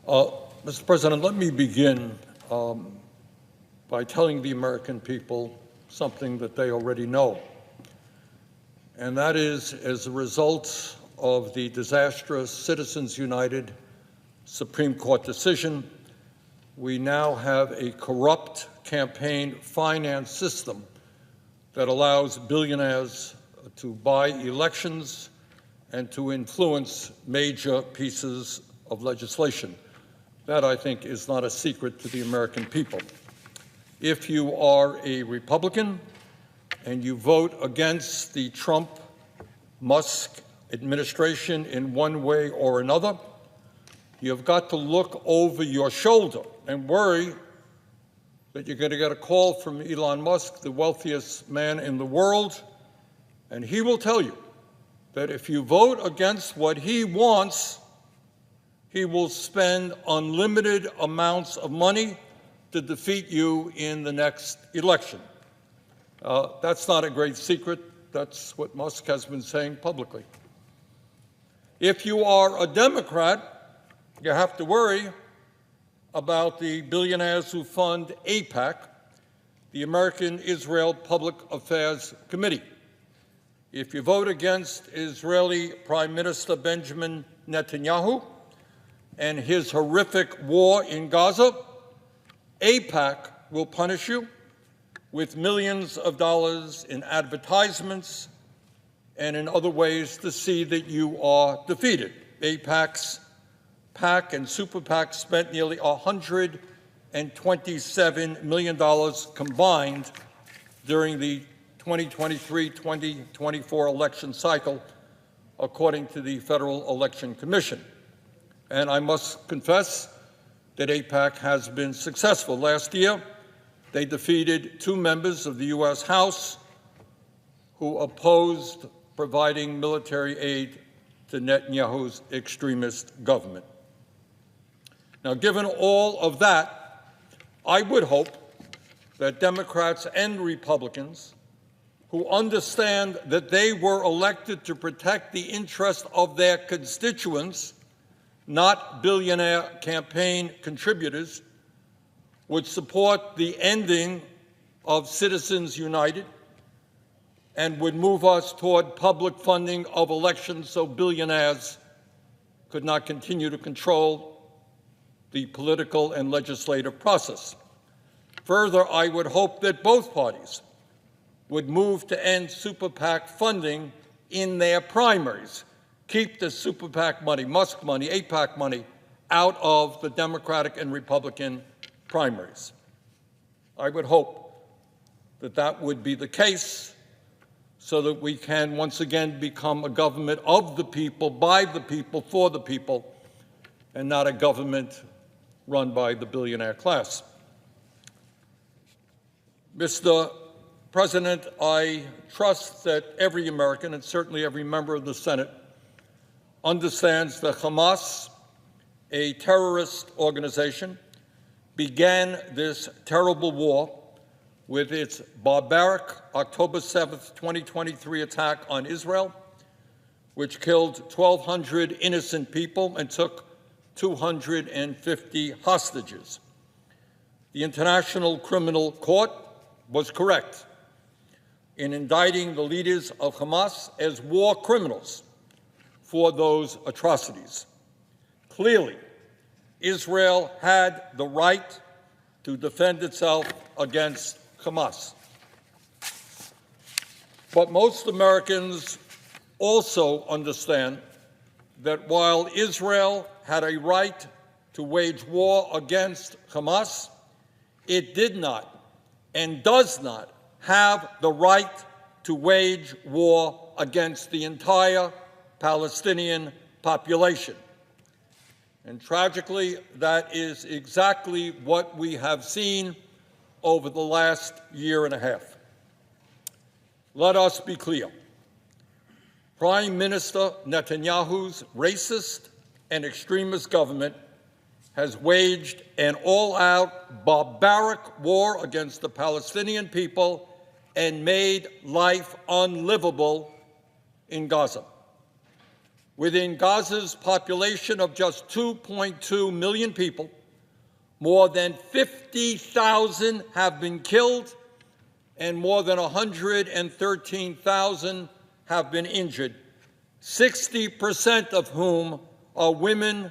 Mr. President, let me begin by telling the American people something that they already know. And that is, as a result of the disastrous Citizens United Supreme Court decision, we now have a corrupt campaign finance system that allows billionaires to buy elections and to influence major pieces of legislation. That, I think, is not a secret to the American people. If you are a Republican and you vote against the Trump-Musk administration in one way or another, you've got to look over your shoulder and worry that you're going to get a call from Elon Musk, the wealthiest man in the world, and he will tell you that if you vote against what he wants, he will spend unlimited amounts of money to defeat you in the next election. That's not a great secret. That's what Musk has been saying publicly. If you are a Democrat, you have to worry about the billionaires who fund AIPAC, the American Israel Public Affairs Committee. If you vote against Israeli Prime Minister Benjamin Netanyahu and his horrific war in Gaza, AIPAC will punish you with millions of dollars in advertisements and in other ways to see that you are defeated. AIPAC's PAC and Super PAC spent nearly $127 million combined during the 2023-2024 election cycle, according to the Federal Election Commission. And I must confess that AIPAC has been successful. Last year, they defeated two members of the U.S. House who opposed providing military aid to Netanyahu's extremist government. Now, given all of that, I would hope that Democrats and Republicans who understand that they were elected to protect the interests of their constituents, not billionaire campaign contributors, would support the ending of Citizens United and would move us toward public funding of elections so billionaires could not continue to control the political and legislative process. Further, I would hope that both parties would move to end Super PAC funding in their primaries. Keep the Super PAC money, Musk money, AIPAC money out of the Democratic and Republican primaries. I would hope that that would be the case so that we can once again become a government of the people, by the people, for the people, and not a government run by the billionaire class. Mr. President, I trust that every American, and certainly every member of the Senate, understands that Hamas, a terrorist organization, began this terrible war with its barbaric October 7th, 2023 attack on Israel, which killed 1,200 innocent people and took 250 hostages. The International Criminal Court was correct in indicting the leaders of Hamas as war criminals for those atrocities. Clearly, Israel had the right to defend itself against Hamas. But most Americans also understand that while Israel had a right to wage war against Hamas, it did not and does not have the right to wage war against the entire Palestinian population. And tragically, that is exactly what we have seen over the last year and a half. Let us be clear. Prime Minister Netanyahu's racist and extremist government has waged an all-out barbaric war against the Palestinian people and made life unlivable in Gaza. Within Gaza's population of just 2.2 million people, more than 50,000 have been killed and more than 113,000 have been injured, 60% of whom are women,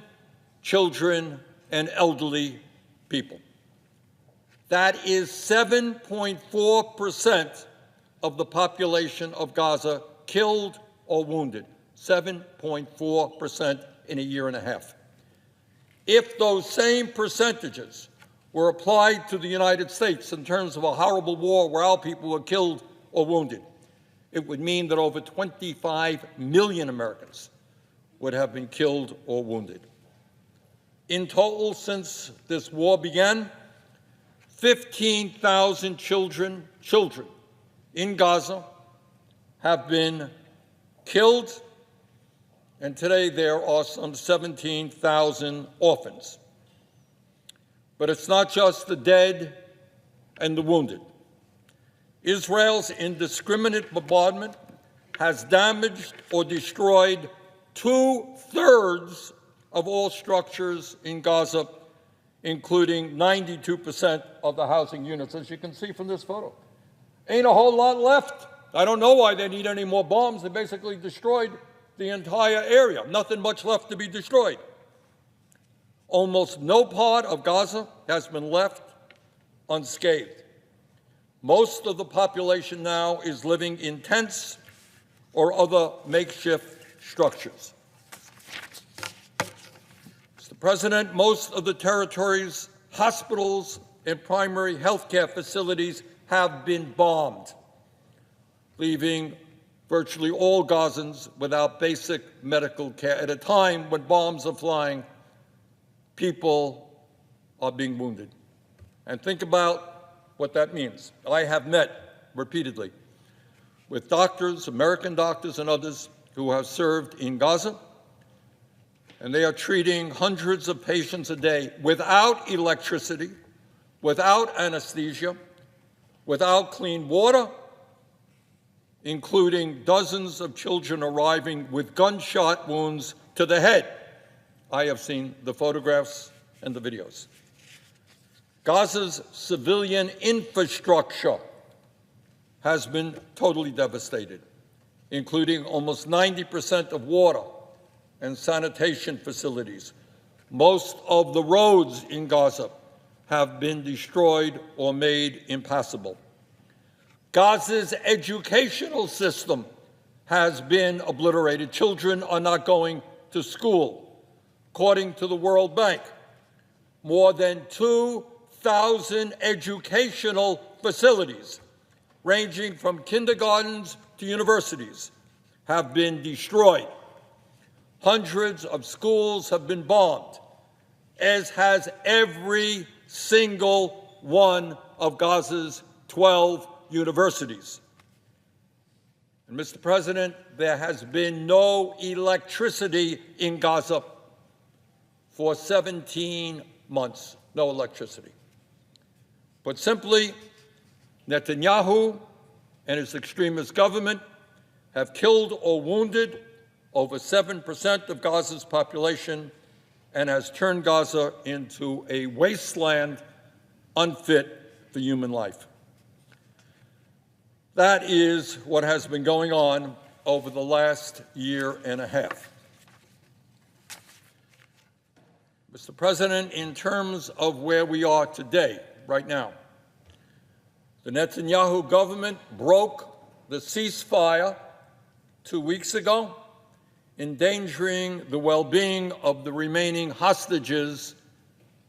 children, and elderly people. That is 7.4% of the population of Gaza killed or wounded, 7.4% in a year and a half. If those same percentages were applied to the United States in terms of a horrible war where our people were killed or wounded, it would mean that over 25 million Americans would have been killed or wounded. In total, since this war began, 15,000 children in Gaza have been killed, and today there are some 17,000 orphans. But it's not just the dead and the wounded. Israel's indiscriminate bombardment has damaged or destroyed 2/3 of all structures in Gaza, including 92% of the housing units, as you can see from this photo. Ain't a whole lot left. I don't know why they need any more bombs. They basically destroyed the entire area. Nothing much left to be destroyed. Almost no part of Gaza has been left unscathed. Most of the population now is living in tents or other makeshift structures. Mr. President, most of the territory's hospitals and primary health care facilities have been bombed, leaving virtually all Gazans without basic medical care. At a time when bombs are flying, people are being wounded. And think about what that means. I have met repeatedly with doctors, American doctors and others who have served in Gaza, and they are treating hundreds of patients a day without electricity, without anesthesia, without clean water, including dozens of children arriving with gunshot wounds to the head. I have seen the photographs and the videos. Gaza's civilian infrastructure has been totally devastated, including almost 90% of water and sanitation facilities. Most of the roads in Gaza have been destroyed or made impassable. Gaza's educational system has been obliterated. Children are not going to school. According to the World Bank, more than 2,000 educational facilities, ranging from kindergartens to universities, have been destroyed. Hundreds of schools have been bombed, as has every single one of Gaza's 12 universities. And Mr. President, there has been no electricity in Gaza for 17 months, no electricity. Put simply, Netanyahu and his extremist government have killed or wounded over 7% of Gaza's population and has turned Gaza into a wasteland unfit for human life. That is what has been going on over the last year and a half. Mr. President, in terms of where we are today, right now, the Netanyahu government broke the ceasefire 2 weeks ago, endangering the well-being of the remaining hostages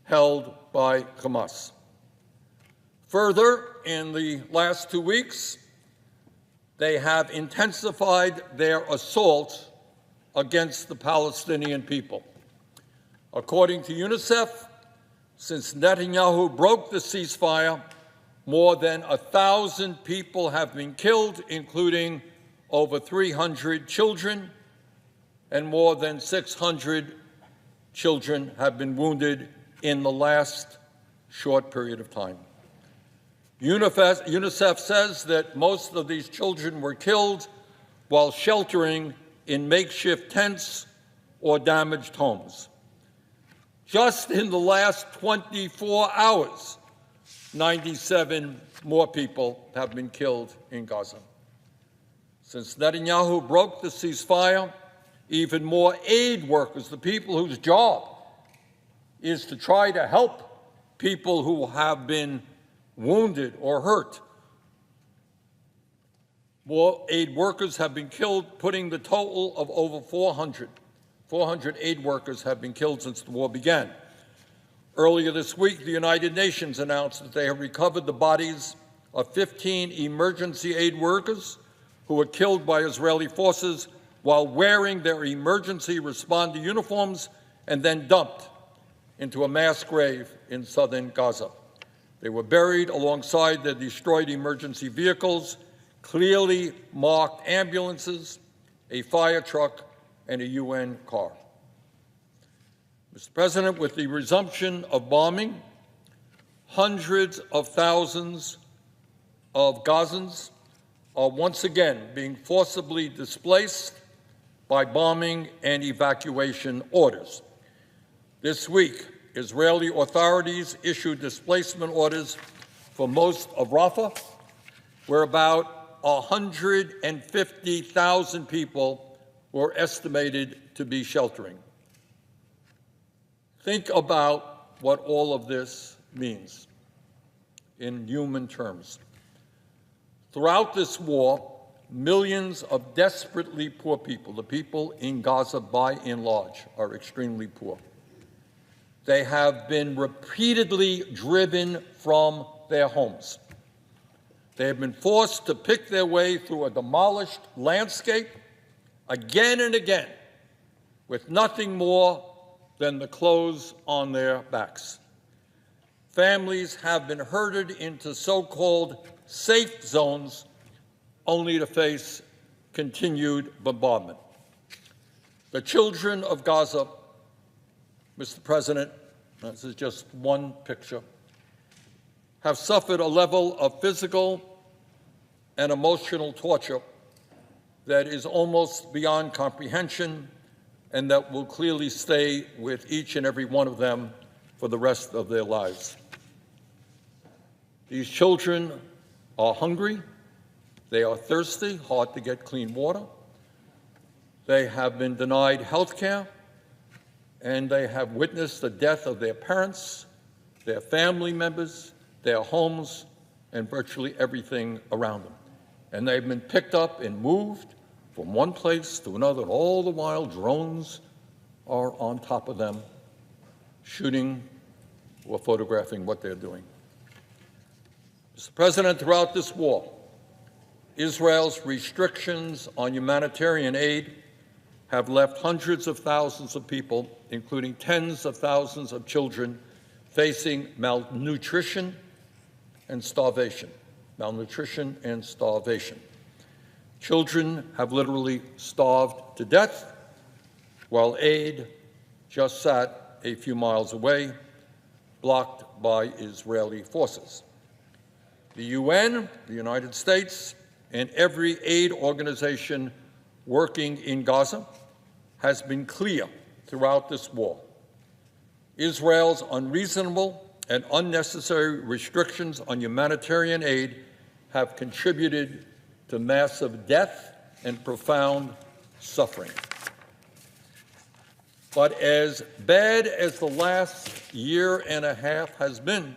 held by Hamas. Further, in the last 2 weeks, they have intensified their assault against the Palestinian people. According to UNICEF, since Netanyahu broke the ceasefire, more than 1,000 people have been killed, including over 300 children, and more than 600 children have been wounded in the last short period of time. UNICEF says that most of these children were killed while sheltering in makeshift tents or damaged homes. Just in the last 24 hours, 97 more people have been killed in Gaza. Since Netanyahu broke the ceasefire, even more aid workers, the people whose job is to try to help people who have been wounded or hurt, more aid workers have been killed, putting the total of over 400. 400 aid workers have been killed since the war began. Earlier this week, the United Nations announced that they have recovered the bodies of 15 emergency aid workers who were killed by Israeli forces while wearing their emergency responder uniforms and then dumped into a mass grave in southern Gaza. They were buried alongside their destroyed emergency vehicles, clearly marked ambulances, a fire truck, and a UN car. Mr. President, with the resumption of bombing, hundreds of thousands of Gazans are once again being forcibly displaced by bombing and evacuation orders. This week, Israeli authorities issued displacement orders for most of Rafah, where about 150,000 people were estimated to be sheltering. Think about what all of this means in human terms. Throughout this war, millions of desperately poor people, the people in Gaza by and large, are extremely poor. They have been repeatedly driven from their homes. They have been forced to pick their way through a demolished landscape again and again with nothing more than the clothes on their backs. Families have been herded into so-called safe zones only to face continued bombardment. The children of Gaza, Mr. President, this is just one picture, have suffered a level of physical and emotional torture that is almost beyond comprehension and that will clearly stay with each and every one of them for the rest of their lives. These children are hungry, they are thirsty, hard to get clean water, they have been denied health care, and they have witnessed the death of their parents, their family members, their homes, and virtually everything around them. And they've been picked up and moved from one place to another, and all the while drones are on top of them, shooting or photographing what they're doing. Mr. President, throughout this war, Israel's restrictions on humanitarian aid have left hundreds of thousands of people, including tens of thousands of children, facing malnutrition and starvation. Malnutrition and starvation. Children have literally starved to death, while aid just sat a few miles away, blocked by Israeli forces. The UN, the United States, and every aid organization working in Gaza has been clear throughout this war. Israel's unreasonable and unnecessary restrictions on humanitarian aid have contributed to massive death and profound suffering. But as bad as the last year and a half has been,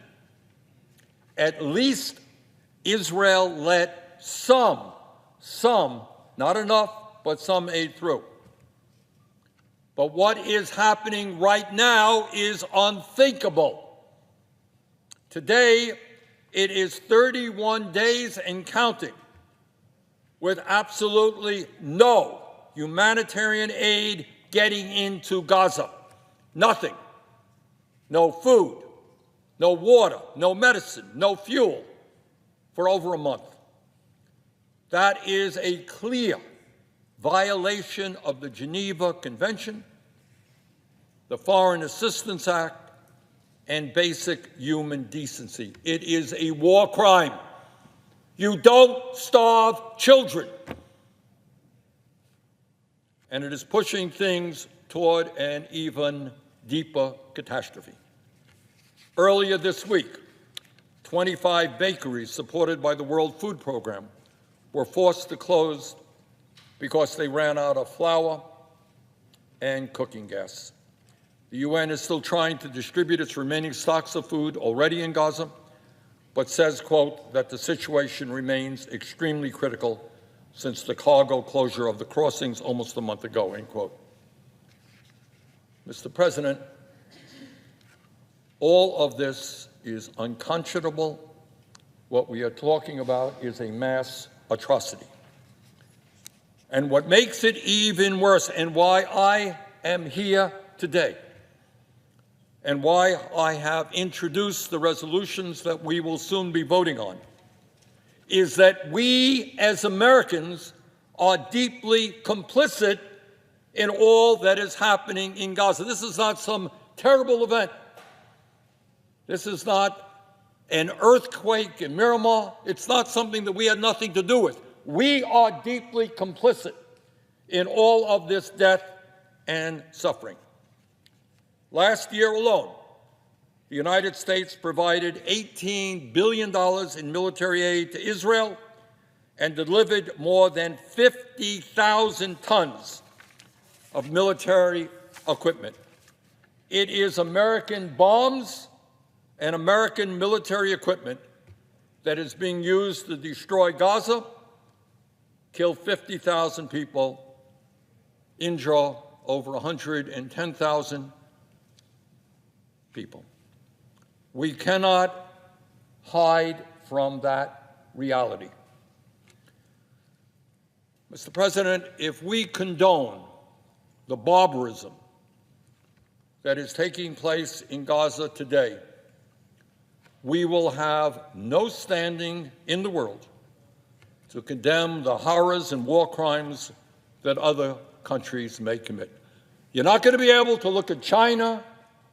at least Israel let some, not enough, but some aid through. But what is happening right now is unthinkable. Today, it is 31 days and counting with absolutely no humanitarian aid getting into Gaza. Nothing. No food, no water, no medicine, no fuel for over a month. That is a clear violation of the Geneva Convention, the Foreign Assistance Act, and basic human decency. It is a war crime. You don't starve children. and it is pushing things toward an even deeper catastrophe. Earlier this week, 25 bakeries supported by the World Food Program were forced to close because they ran out of flour and cooking gas. The UN is still trying to distribute its remaining stocks of food already in Gaza, but says, quote, that the situation remains extremely critical since the cargo closure of the crossings almost a month ago, end quote. Mr. President, all of this is unconscionable. What we are talking about is a mass atrocity. And what makes it even worse, and why I am here today, and why I have introduced the resolutions that we will soon be voting on, is that we as Americans are deeply complicit in all that is happening in Gaza. This is not some terrible event. This is not an earthquake in Miramar. It's not something that we had nothing to do with. We are deeply complicit in all of this death and suffering. Last year alone, the United States provided $18 billion in military aid to Israel and delivered more than 50,000 tons of military equipment. It is American bombs and American military equipment that is being used to destroy Gaza, kill 50,000 people, injure over 110,000 people. We cannot hide from that reality. Mr. President, if we condone the barbarism that is taking place in Gaza today, we will have no standing in the world to condemn the horrors and war crimes that other countries may commit. You're not going to be able to look at China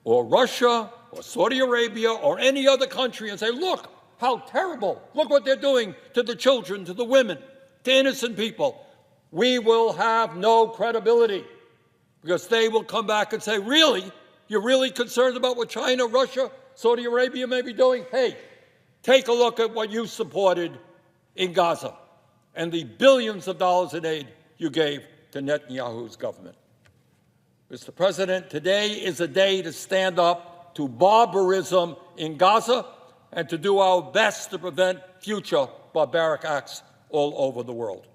or Russia or Saudi Arabia or any other country and say, look, how terrible. Look what they're doing to the children, to the women, to innocent people. We will have no credibility because they will come back and say, really? You're really concerned about what China, Russia, Saudi Arabia may be doing? Hey, take a look at what you supported in Gaza and the billions of dollars in aid you gave to Netanyahu's government. Mr. President, today is a day to stand up to barbarism in Gaza and to do our best to prevent future barbaric acts all over the world.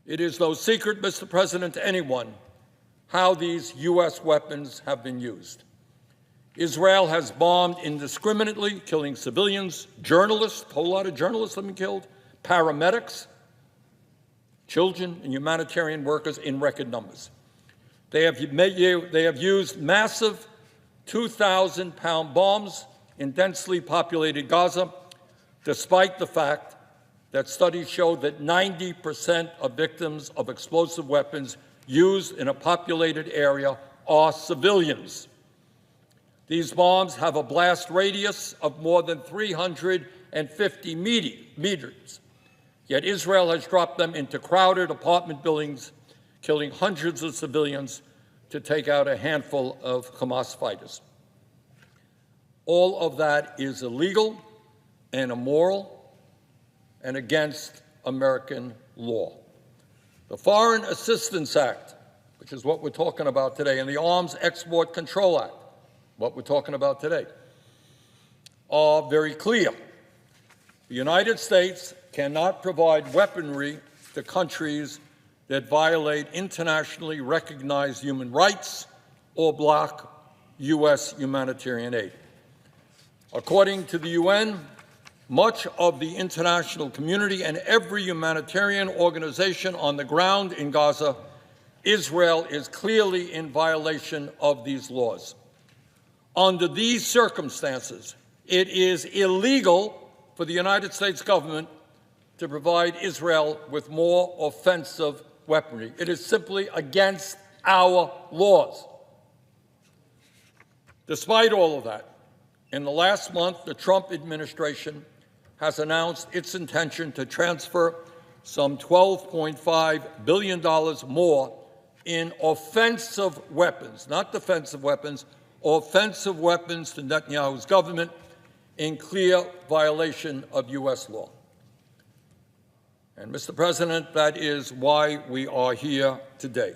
It is no secret, Mr. President, to anyone how these U.S. weapons have been used. Israel has bombed indiscriminately, killing civilians, journalists, a whole lot of journalists have been killed, paramedics, children, and humanitarian workers in record numbers. They have used massive 2,000-pound bombs in densely populated Gaza, despite the fact that studies show that 90% of victims of explosive weapons used in a populated area are civilians. These bombs have a blast radius of more than 350 meters, yet Israel has dropped them into crowded apartment buildings, killing hundreds of civilians to take out a handful of Hamas fighters. All of that is illegal and immoral and against American law. The Foreign Assistance Act, which is what we're talking about today, and the Arms Export Control Act, what we're talking about today, are very clear. The United States cannot provide weaponry to countries that violate internationally recognized human rights or block U.S. humanitarian aid. According to the UN, much of the international community and every humanitarian organization on the ground in Gaza, Israel is clearly in violation of these laws. Under these circumstances, it is illegal for the United States government to provide Israel with more offensive weaponry. It is simply against our laws. Despite all of that, in the last month, the Trump administration has announced its intention to transfer some $12.5 billion more in offensive weapons, not defensive weapons, offensive weapons to Netanyahu's government in clear violation of U.S. law. And, Mr. President, that is why we are here today.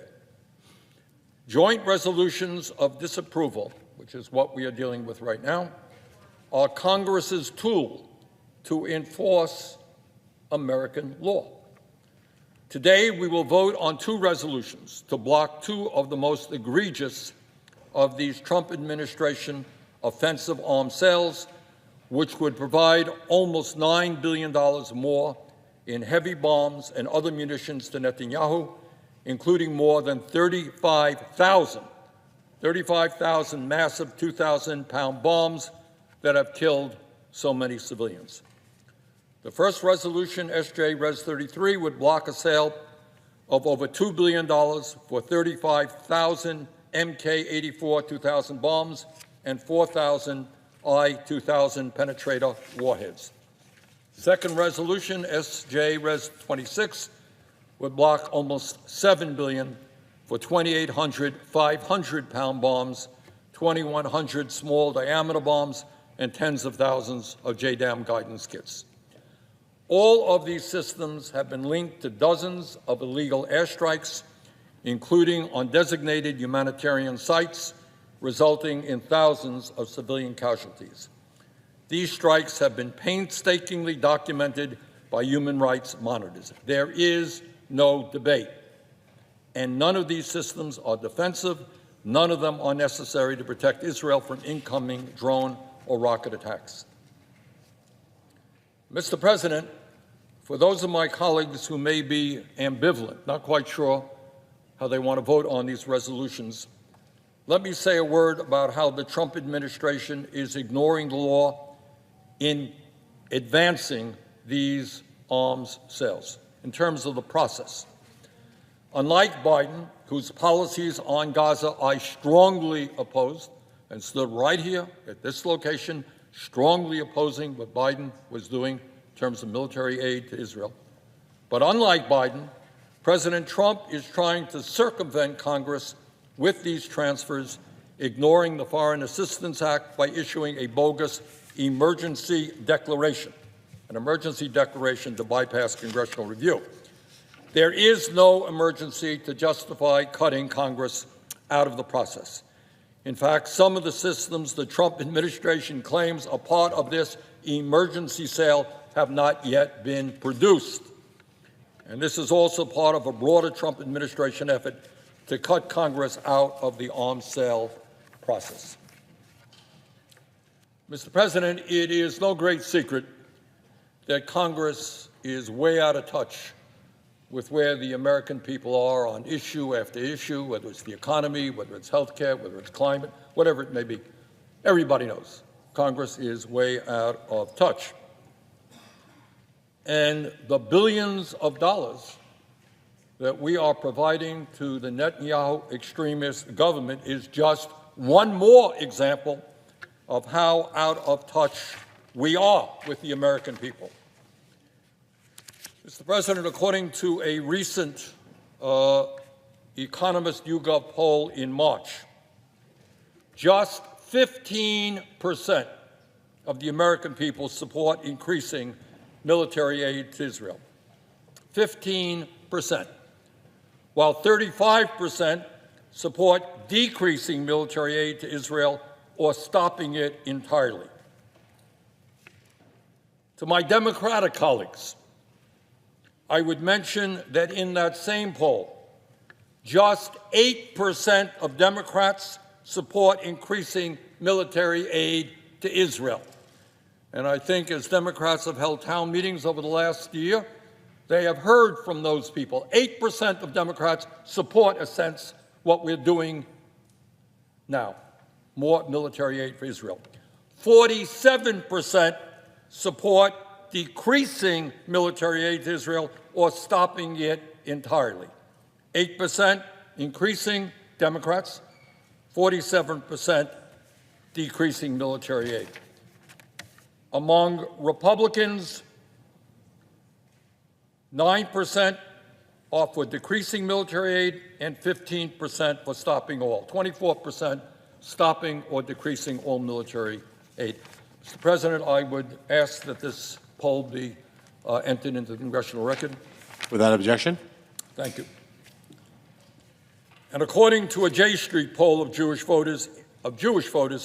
Joint resolutions of disapproval, which is what we are dealing with right now, are Congress's tool to enforce American law. Today, we will vote on two resolutions to block two of the most egregious of these Trump administration offensive arms sales, which would provide almost $9 billion more in heavy bombs and other munitions to Netanyahu, including more than 35,000 massive 2,000-pound bombs that have killed so many civilians. The first resolution, SJ Res 33, would block a sale of over $2 billion for 35,000 MK-84 2000 bombs and 4,000 I-2000 penetrator warheads. Second resolution, SJ Res 26, would block almost $7 billion for 2,800 500-pound bombs, 2,100 small diameter bombs, and tens of thousands of JDAM guidance kits. All of these systems have been linked to dozens of illegal airstrikes, including on designated humanitarian sites, resulting in thousands of civilian casualties. These strikes have been painstakingly documented by human rights monitors. There is no debate. And none of these systems are defensive. None of them are necessary to protect Israel from incoming drone or rocket attacks. Mr. President, for those of my colleagues who may be ambivalent, not quite sure how they want to vote on these resolutions, let me say a word about how the Trump administration is ignoring the law in advancing these arms sales in terms of the process. Unlike Biden, whose policies on Gaza I strongly opposed and stood right here at this location, strongly opposing what Biden was doing in terms of military aid to Israel. But unlike Biden, President Trump is trying to circumvent Congress with these transfers, ignoring the Foreign Assistance Act by issuing a bogus emergency declaration, an emergency declaration to bypass congressional review. There is no emergency to justify cutting Congress out of the process. In fact, some of the systems the Trump administration claims are part of this emergency sale have not yet been produced. And this is also part of a broader Trump administration effort to cut Congress out of the arms sale process. Mr. President, it is no great secret that Congress is way out of touch with where the American people are on issue after issue, whether it's the economy, whether it's health care, whether it's climate, whatever it may be. Everybody knows Congress is way out of touch. And the billions of dollars that we are providing to the Netanyahu extremist government is just one more example of how out of touch we are with the American people. Mr. President, according to a recent Economist YouGov poll in March, just 15% of the American people support increasing military aid to Israel. 15%. While 35% support decreasing military aid to Israel or stopping it entirely. To my Democratic colleagues, I would mention that in that same poll, just 8% of Democrats support increasing military aid to Israel. And I think as Democrats have held town meetings over the last year, they have heard from those people. 8% of Democrats support, in a sense, what we're doing now, more military aid for Israel. 47% support decreasing military aid to Israel or stopping it entirely. 8% increasing Democrats, 47% decreasing military aid. Among Republicans, 9% are for decreasing military aid, and 15% for stopping all. 24% stopping or decreasing all military aid. Mr. President, I would ask that this poll be entered into the congressional record. Without objection. Thank you. And according to a J Street poll of Jewish voters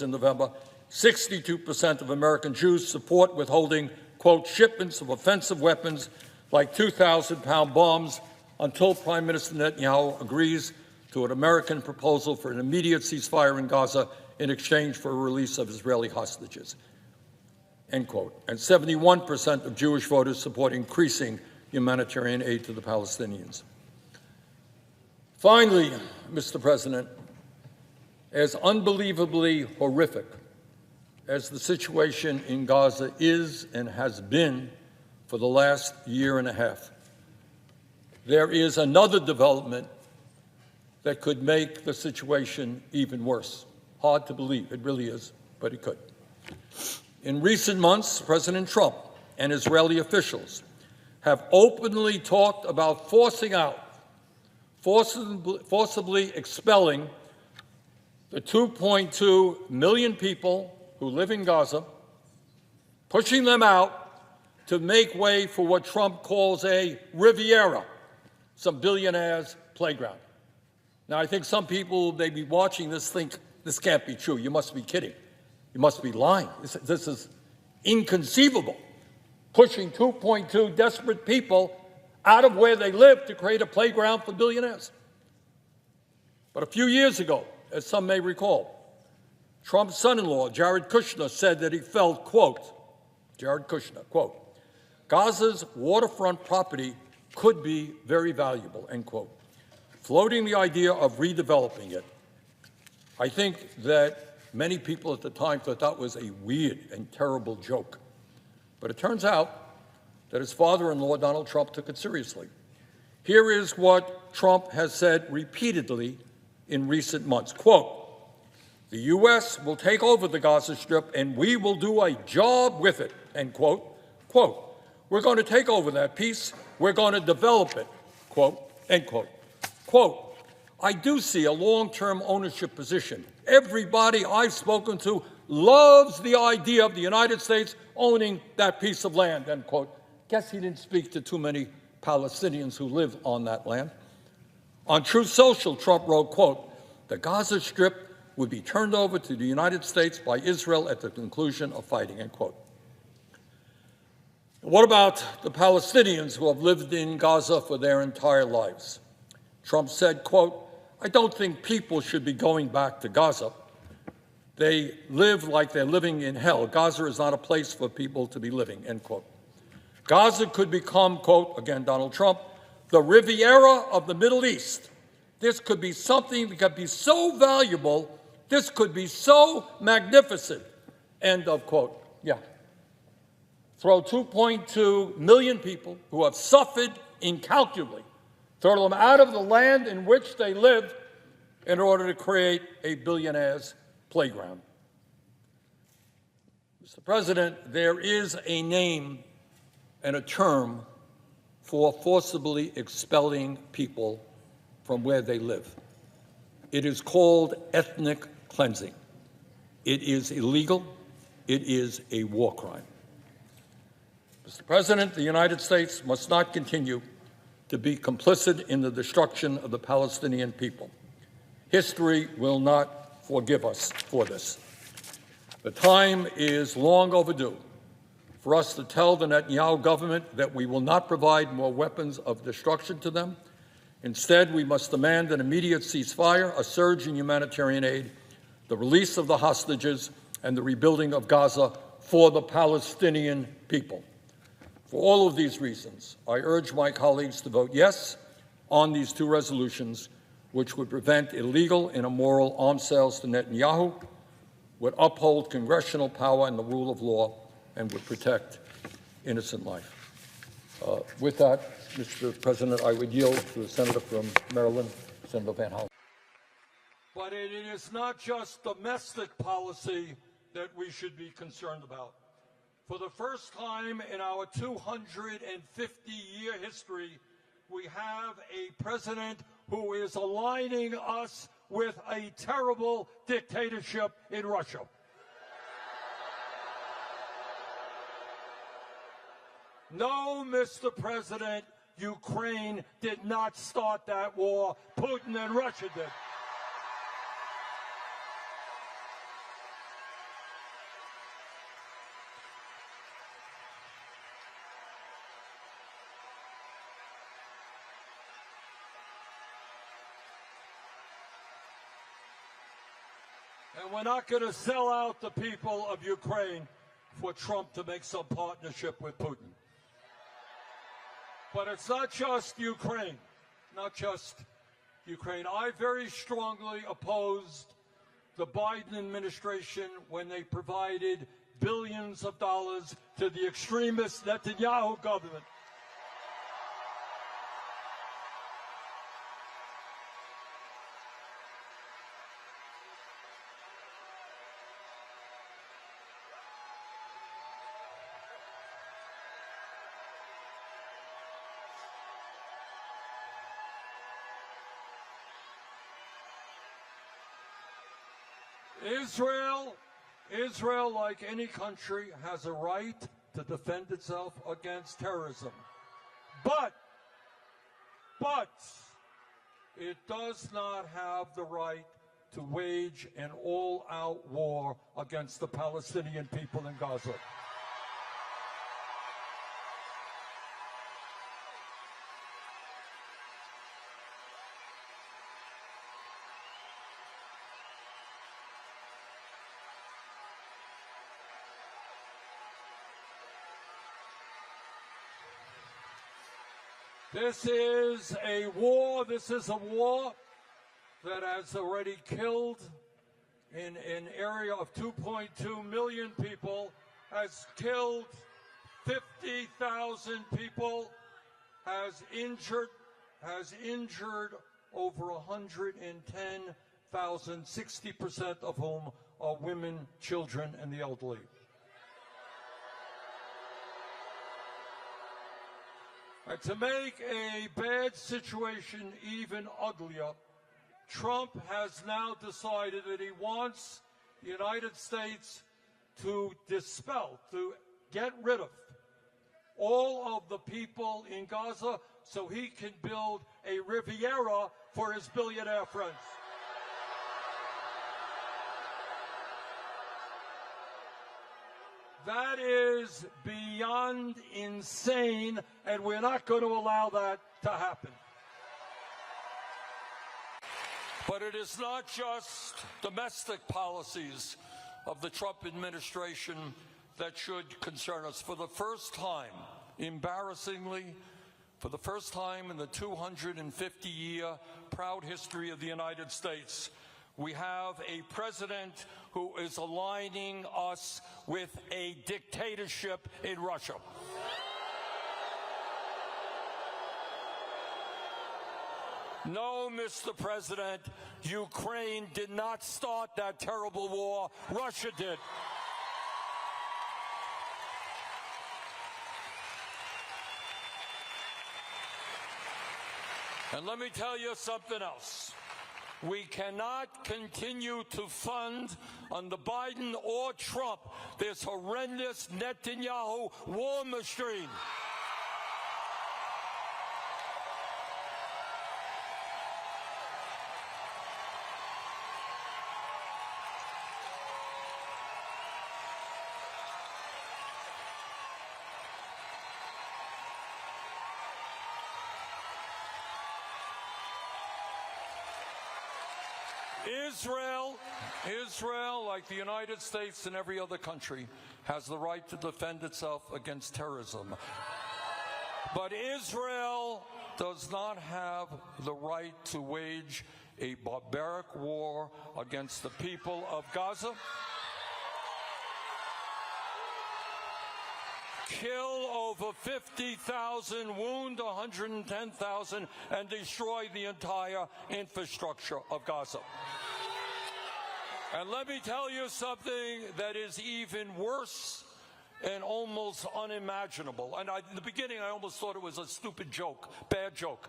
in November, 62% of American Jews support withholding, quote, shipments of offensive weapons like 2,000-pound bombs until Prime Minister Netanyahu agrees to an American proposal for an immediate ceasefire in Gaza in exchange for a release of Israeli hostages, end quote. And 71% of Jewish voters support increasing humanitarian aid to the Palestinians. Finally, Mr. President, as unbelievably horrific as the situation in Gaza is and has been for the last year and a half, there is another development that could make the situation even worse. Hard to believe, it really is, but it could. In recent months, President Trump and Israeli officials have openly talked about forcibly expelling the 2.2 million people who live in Gaza, pushing them out to make way for what Trump calls a Riviera, some billionaires' playground. Now, I think some people may be watching this think, this can't be true. You must be kidding. You must be lying. This is inconceivable. Pushing 2.2 desperate people out of where they live to create a playground for billionaires. But a few years ago, as some may recall, Trump's son-in-law, Jared Kushner, said that he felt, quote, Jared Kushner, quote, Gaza's waterfront property could be very valuable, end quote, floating the idea of redeveloping it. I think that many people at the time thought that was a weird and terrible joke. But it turns out that his father-in-law, Donald Trump, took it seriously. Here is what Trump has said repeatedly in recent months, quote, the U.S. will take over the Gaza Strip and we will do a job with it, end quote. Quote, we're going to take over that piece, we're going to develop it, quote, end quote. Quote, I do see a long-term ownership position. Everybody I've spoken to loves the idea of the United States owning that piece of land, end quote. Guess he didn't speak to too many Palestinians who live on that land. On Truth Social, Trump wrote, quote, the Gaza Strip would be turned over to the United States by Israel at the conclusion of fighting, end quote. What about the Palestinians who have lived in Gaza for their entire lives? Trump said, quote, I don't think people should be going back to Gaza. They live like they're living in hell. Gaza is not a place for people to be living, end quote. Gaza could become, quote, again, Donald Trump, the Riviera of the Middle East. This could be something that could be so valuable, this could be so magnificent, end of quote. Yeah. Throw 2.2 million people who have suffered incalculably, throw them out of the land in which they live in order to create a billionaire's playground. Mr. President, there is a name and a term for forcibly expelling people from where they live. It is called ethnic cleansing. It is illegal. It is a war crime. Mr. President, the United States must not continue to be complicit in the destruction of the Palestinian people. History will not forgive us for this. The time is long overdue for us to tell the Netanyahu government that we will not provide more weapons of destruction to them. Instead, we must demand an immediate ceasefire, a surge in humanitarian aid, the release of the hostages, and the rebuilding of Gaza for the Palestinian people. For all of these reasons, I urge my colleagues to vote yes on these two resolutions, which would prevent illegal and immoral arms sales to Netanyahu, would uphold congressional power and the rule of law, and would protect innocent life. With that, Mr. President, I would yield to the senator from Maryland, Senator Van Hollen. But it is not just domestic policy that we should be concerned about. For the first time in our 250-year history, we have a president who is aligning us with a terrible dictatorship in Russia. No, Mr. President, Ukraine did not start that war. Putin and Russia did. And we're not going to sell out the people of Ukraine for Trump to make some partnership with Putin. But it's not just Ukraine, not just Ukraine. I very strongly opposed the Biden administration when they provided billions of dollars to the extremist Netanyahu government. Israel, like any country, has a right to defend itself against terrorism. But it does not have the right to wage an all-out war against the Palestinian people in Gaza. This is a war that has already killed in an area of 2.2 million people, has killed 50,000 people, has injured over 110,000, 60% of whom are women, children, and the elderly. And to make a bad situation even uglier, Trump has now decided that he wants the United States to get rid of all of the people in Gaza so he can build a Riviera for his billionaire friends. That is beyond insane, and we're not going to allow that to happen. But it is not just domestic policies of the Trump administration that should concern us. For the first time, embarrassingly, for the first time in the 250-year proud history of the United States, we have a president who is aligning us with a dictatorship in Russia. No, Mr. President, Ukraine did not start that terrible war. Russia did. And let me tell you something else. We cannot continue to fund under Biden or Trump this horrendous Netanyahu war machine. Israel, like the United States and every other country, has the right to defend itself against terrorism. But Israel does not have the right to wage a barbaric war against the people of Gaza, kill over 50,000, wound 110,000, and destroy the entire infrastructure of Gaza. And let me tell you something that is even worse and almost unimaginable. And in the beginning, I almost thought it was a stupid joke, bad joke.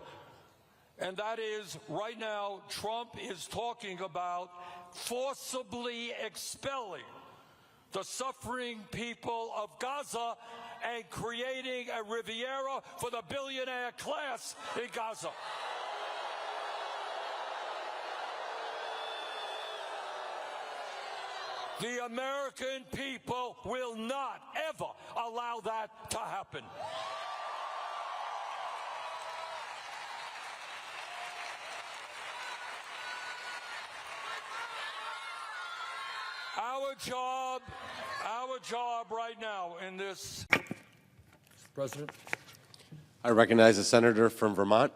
And that is, right now, Trump is talking about forcibly expelling the suffering people of Gaza and creating a Riviera for the billionaire class in Gaza. The American people will not ever allow that to happen. Our job right now in this. Mr. President. I recognize the senator from Vermont.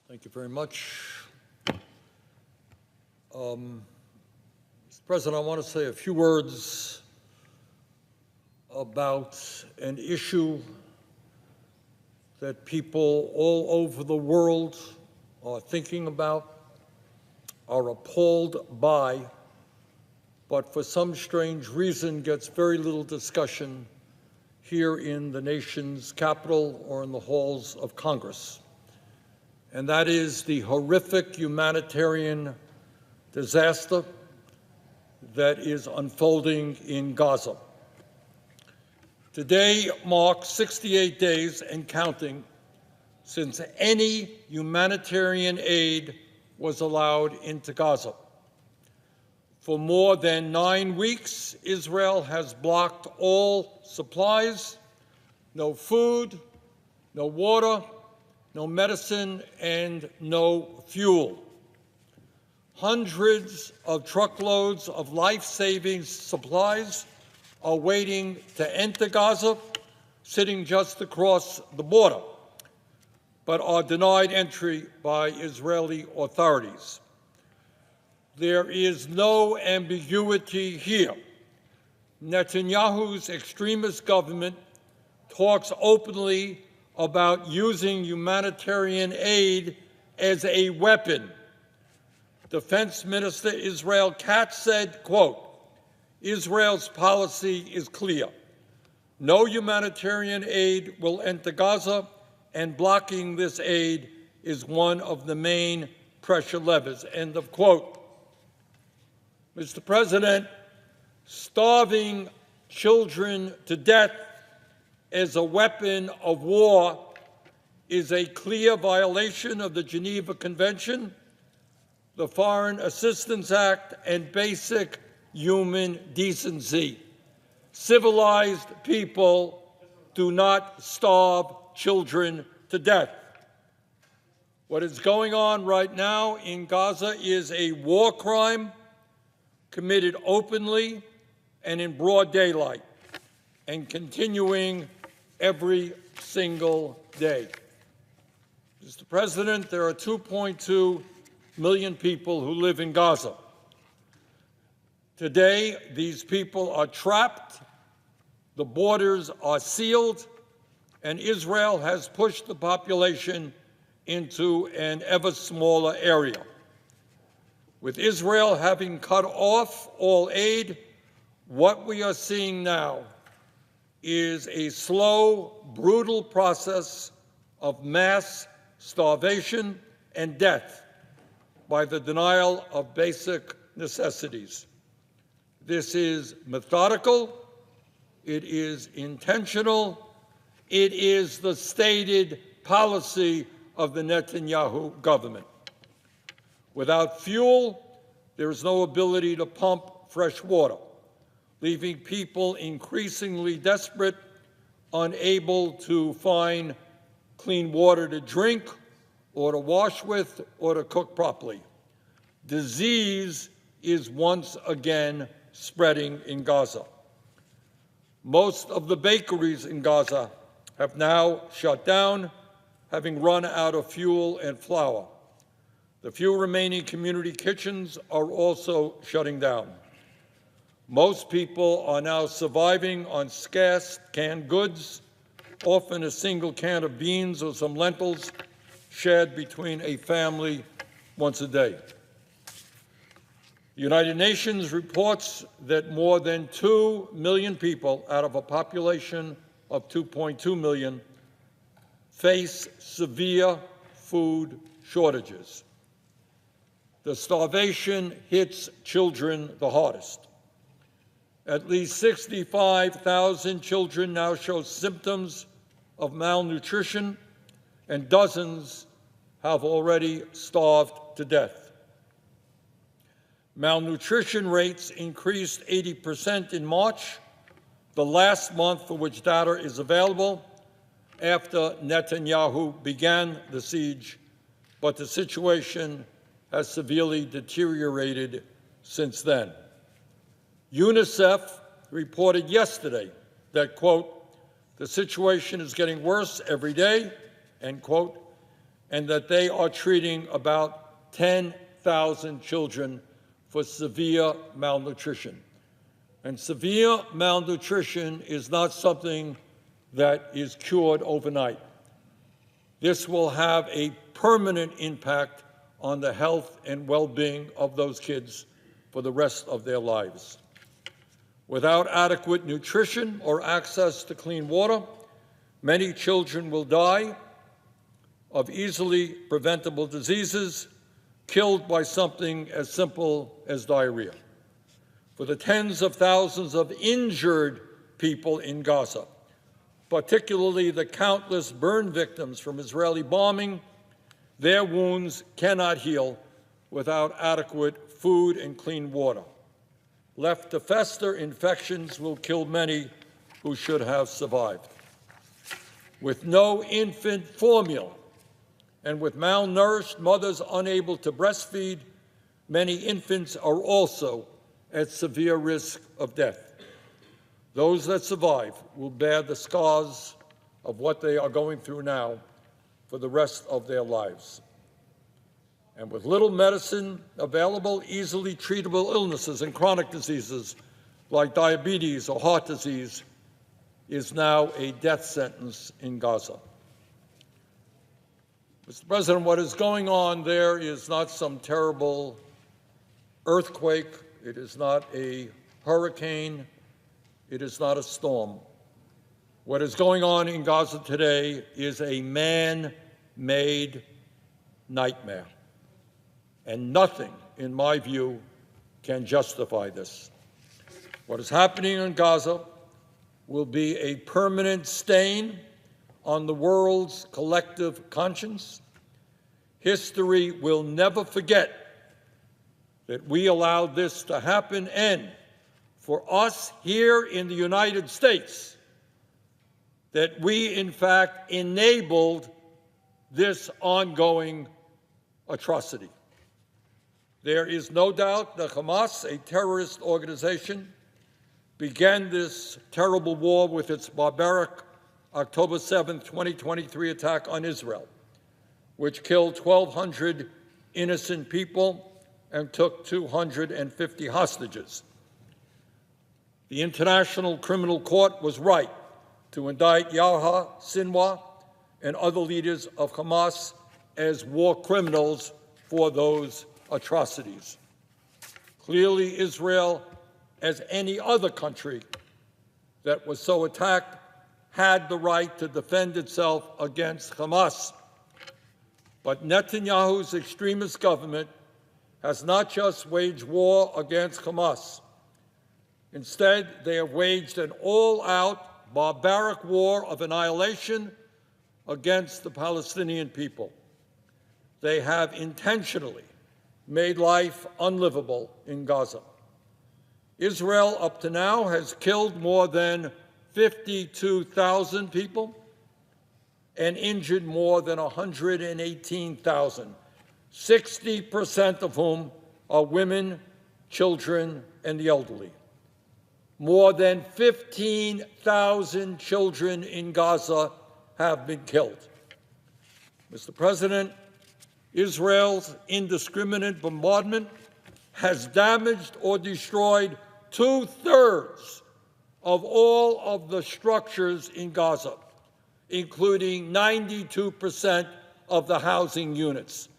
Thank you very much. Mr. President, I want to say a few words about an issue that people all over the world are thinking about, are appalled by, but for some strange reason gets very little discussion here in the nation's capital or in the halls of Congress. And that is the horrific humanitarian disaster that is unfolding in Gaza. Today marks 68 days and counting since any humanitarian aid was allowed into Gaza. For more than 9 weeks, Israel has blocked all supplies, no food, no water, no medicine, and no fuel. Hundreds of truckloads of life-saving supplies are waiting to enter Gaza, sitting just across the border, but are denied entry by Israeli authorities. There is no ambiguity here. Netanyahu's extremist government talks openly about using humanitarian aid as a weapon. Defense Minister Israel Katz said, quote, Israel's policy is clear. No humanitarian aid will enter Gaza, and blocking this aid is one of the main pressure levers, end of quote. Mr. President, starving children to death as a weapon of war is a clear violation of the Geneva Convention, the Foreign Assistance Act, and basic human decency. Civilized people do not starve children to death. What is going on right now in Gaza is a war crime committed openly and in broad daylight, and continuing every single day. Mr. President, there are 2.2 million people who live in Gaza. Today, these people are trapped, the borders are sealed, and Israel has pushed the population into an ever smaller area. With Israel having cut off all aid, what we are seeing now is a slow, brutal process of mass starvation and death by the denial of basic necessities. This is methodical, it is intentional, it is the stated policy of the Netanyahu government. Without fuel, there is no ability to pump fresh water, leaving people increasingly desperate, unable to find clean water to drink or to wash with or to cook properly. Disease is once again spreading in Gaza. Most of the bakeries in Gaza have now shut down, having run out of fuel and flour. The few remaining community kitchens are also shutting down. Most people are now surviving on scarce canned goods, often a single can of beans or some lentils shared between a family once a day. The United Nations reports that more than 2 million people out of a population of 2.2 million face severe food shortages. The starvation hits children the hardest. At least 65,000 children now show symptoms of malnutrition, and dozens have already starved to death. Malnutrition rates increased 80% in March, the last month for which data is available, after Netanyahu began the siege, but the situation has severely deteriorated since then. UNICEF reported yesterday that, quote, the situation is getting worse every day, end quote, and that they are treating about 10,000 children for severe malnutrition. And severe malnutrition is not something that is cured overnight. This will have a permanent impact on the health and well-being of those kids for the rest of their lives. Without adequate nutrition or access to clean water, many children will die of easily preventable diseases, killed by something as simple as diarrhea. For the tens of thousands of injured people in Gaza, particularly the countless burn victims from Israeli bombing, their wounds cannot heal without adequate food and clean water. Left to fester, infections will kill many who should have survived. With no infant formula and with malnourished mothers unable to breastfeed, many infants are also at severe risk of death. Those that survive will bear the scars of what they are going through now for the rest of their lives. And with little medicine available, easily treatable illnesses and chronic diseases like diabetes or heart disease is now a death sentence in Gaza. Mr. President, what is going on there is not some terrible earthquake. It is not a hurricane. It is not a storm. What is going on in Gaza today is a man-made nightmare. And nothing, in my view, can justify this. What is happening in Gaza will be a permanent stain on the world's collective conscience. History will never forget that we allowed this to happen, and for us here in the United States, that we, in fact, enabled this ongoing atrocity. There is no doubt that Hamas, a terrorist organization, began this terrible war with its barbaric October 7, 2023 attack on Israel, which killed 1,200 innocent people and took 250 hostages. The International Criminal Court was right to indict Yahya Sinwar and other leaders of Hamas as war criminals for those atrocities. Clearly, Israel, as any other country that was so attacked, had the right to defend itself against Hamas. But Netanyahu's extremist government has not just waged war against Hamas. Instead, they have waged an all-out barbaric war of annihilation against the Palestinian people. They have intentionally made life unlivable in Gaza. Israel, up to now, has killed more than 52,000 people and injured more than 118,000, 60% of whom are women, children, and the elderly. More than 15,000 children in Gaza have been killed. Mr. President, Israel's indiscriminate bombardment has damaged or destroyed 2/3 of all of the structures in Gaza, including 92% of the housing units.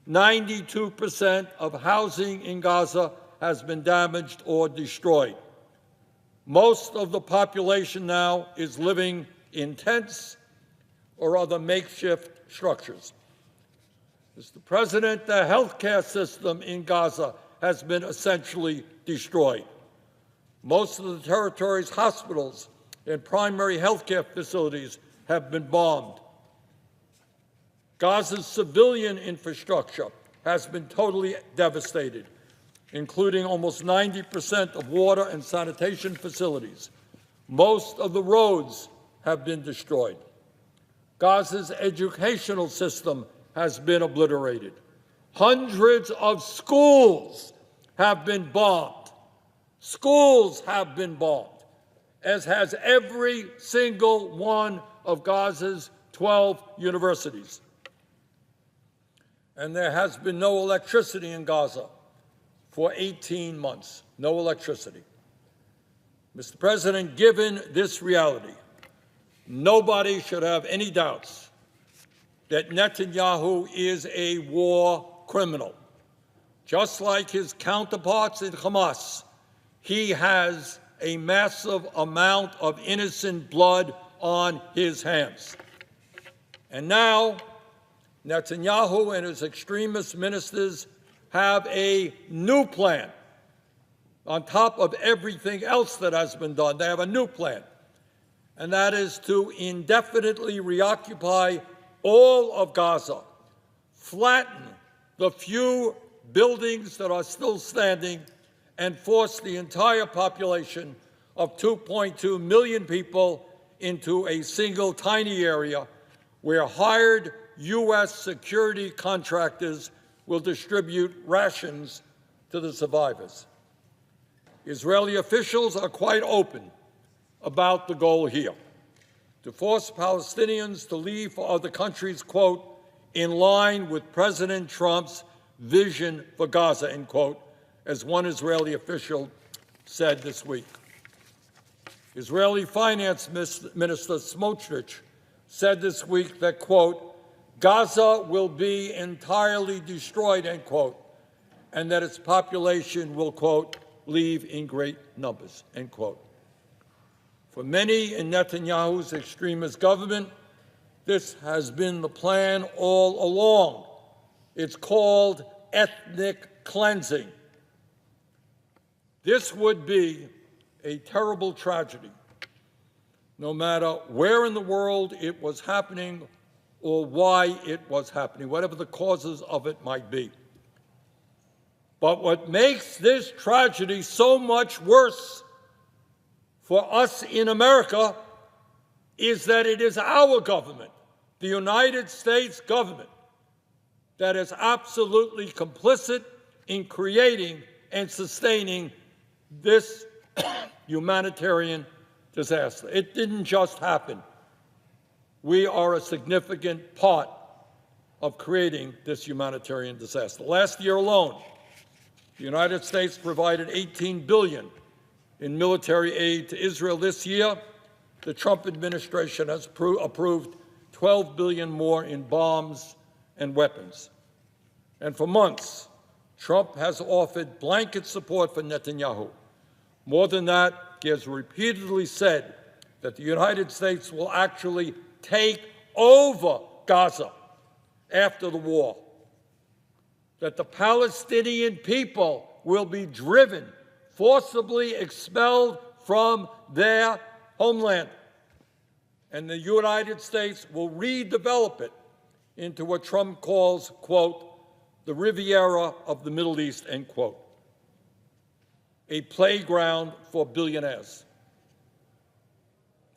92% of housing in Gaza has been damaged or destroyed. Most of the population now is living in tents or other makeshift structures. Mr. President, the healthcare system in Gaza has been essentially destroyed. Most of the territory's hospitals and primary healthcare facilities have been bombed. Gaza's civilian infrastructure has been totally devastated, including almost 90% of water and sanitation facilities. Most of the roads have been destroyed. Gaza's educational system has been obliterated. Hundreds of schools have been bombed. Schools have been bombed, as has every single one of Gaza's 12 universities. And there has been no electricity in Gaza for 18 months. No electricity. Mr. President, given this reality, nobody should have any doubts that Netanyahu is a war criminal. Just like his counterparts in Hamas, he has a massive amount of innocent blood on his hands. And now, Netanyahu and his extremist ministers have a new plan. On top of everything else that has been done, they have a new plan. And that is to indefinitely reoccupy all of Gaza, flatten the few buildings that are still standing, and force the entire population of 2.2 million people into a single tiny area where hired U.S. security contractors will distribute rations to the survivors. Israeli officials are quite open about the goal here: to force Palestinians to leave for other countries, quote, in line with President Trump's vision for Gaza, end quote, as one Israeli official said this week. Israeli Finance Minister Smotrich said this week that, quote, Gaza will be entirely destroyed, end quote, and that its population will, quote, leave in great numbers, end quote. For many in Netanyahu's extremist government, this has been the plan all along. It's called ethnic cleansing. This would be a terrible tragedy, no matter where in the world it was happening or why it was happening, whatever the causes of it might be. But what makes this tragedy so much worse for us in America is that it is our government, the United States government, that is absolutely complicit in creating and sustaining this humanitarian disaster. It didn't just happen. We are a significant part of creating this humanitarian disaster. Last year alone, the United States provided $18 billion in military aid to Israel. This year, the Trump administration has approved $12 billion more in bombs and weapons. And for months, Trump has offered blanket support for Netanyahu. More than that, he has repeatedly said that the United States will actually take over Gaza after the war, that the Palestinian people will be driven, forcibly expelled from their homeland, and the United States will redevelop it into what Trump calls, quote, the Riviera of the Middle East, end quote, a playground for billionaires.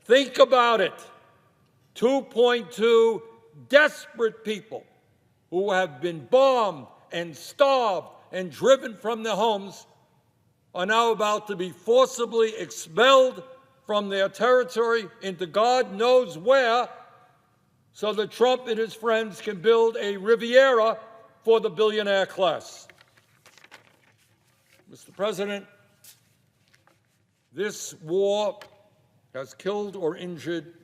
Think about it. 2.2 desperate people who have been bombed and starved and driven from their homes are now about to be forcibly expelled from their territory into God knows where, so that Trump and his friends can build a Riviera for the billionaire class. Mr. President, this war has killed or injured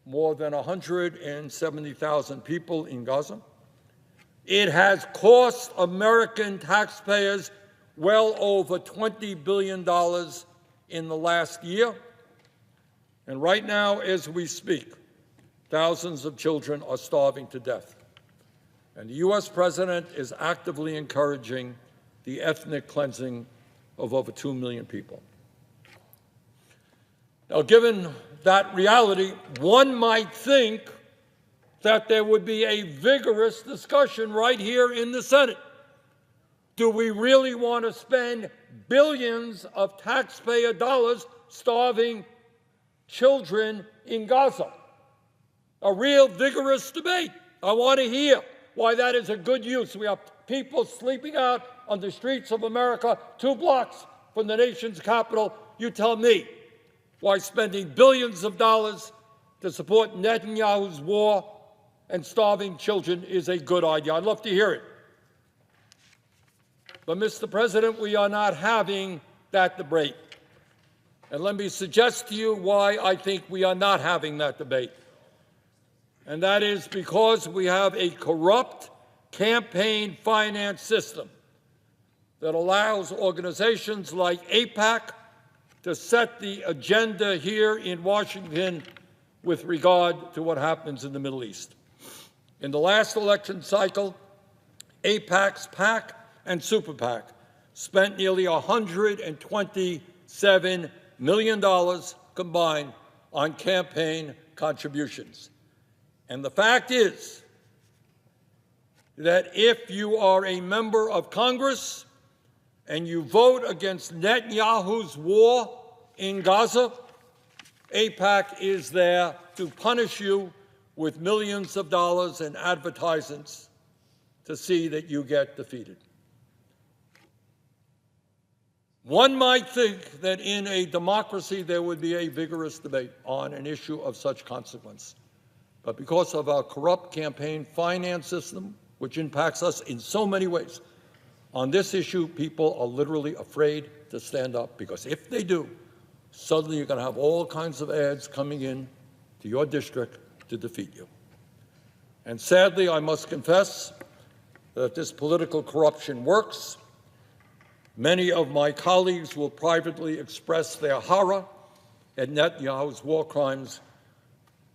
more than 170,000 people in Gaza. It has cost American taxpayers well over $20 billion in the last year. And right now, as we speak, thousands of children are starving to death. And the U.S. president is actively encouraging the ethnic cleansing of over 2 million people. Now, given that reality, one might think that there would be a vigorous discussion right here in the Senate. Do we really want to spend billions of taxpayer dollars starving children in Gaza? A real vigorous debate. I want to hear why that is a good use. We have people sleeping out on the streets of America 2 blocks from the nation's capital. You tell me why spending billions of dollars to support Netanyahu's war and starving children is a good idea. I'd love to hear it. But, Mr. President, we are not having that debate. And let me suggest to you why I think we are not having that debate. And that is because we have a corrupt campaign finance system that allows organizations like AIPAC to set the agenda here in Washington with regard to what happens in the Middle East. In the last election cycle, AIPAC's PAC and Super PAC spent nearly $127 million combined on campaign contributions. And the fact is that if you are a member of Congress and you vote against Netanyahu's war in Gaza, AIPAC is there to punish you with millions of dollars in advertisements to see that you get defeated. One might think that in a democracy there would be a vigorous debate on an issue of such consequence. But because of our corrupt campaign finance system, which impacts us in so many ways, on this issue, people are literally afraid to stand up, because if they do, suddenly you're going to have all kinds of ads coming in to your district to defeat you. And sadly, I must confess that this political corruption works. Many of my colleagues will privately express their horror at Netanyahu's war crimes,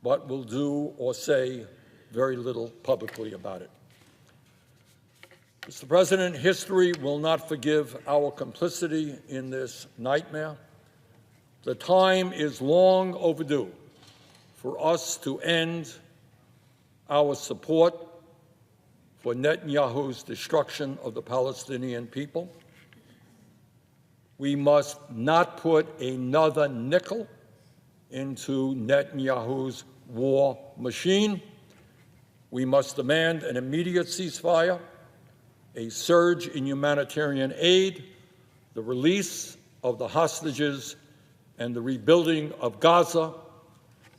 but will do or say very little publicly about it. Mr. President, history will not forgive our complicity in this nightmare. The time is long overdue for us to end our support for Netanyahu's destruction of the Palestinian people. We must not put another nickel into Netanyahu's war machine. We must demand an immediate ceasefire, a surge in humanitarian aid, the release of the hostages, and the rebuilding of Gaza,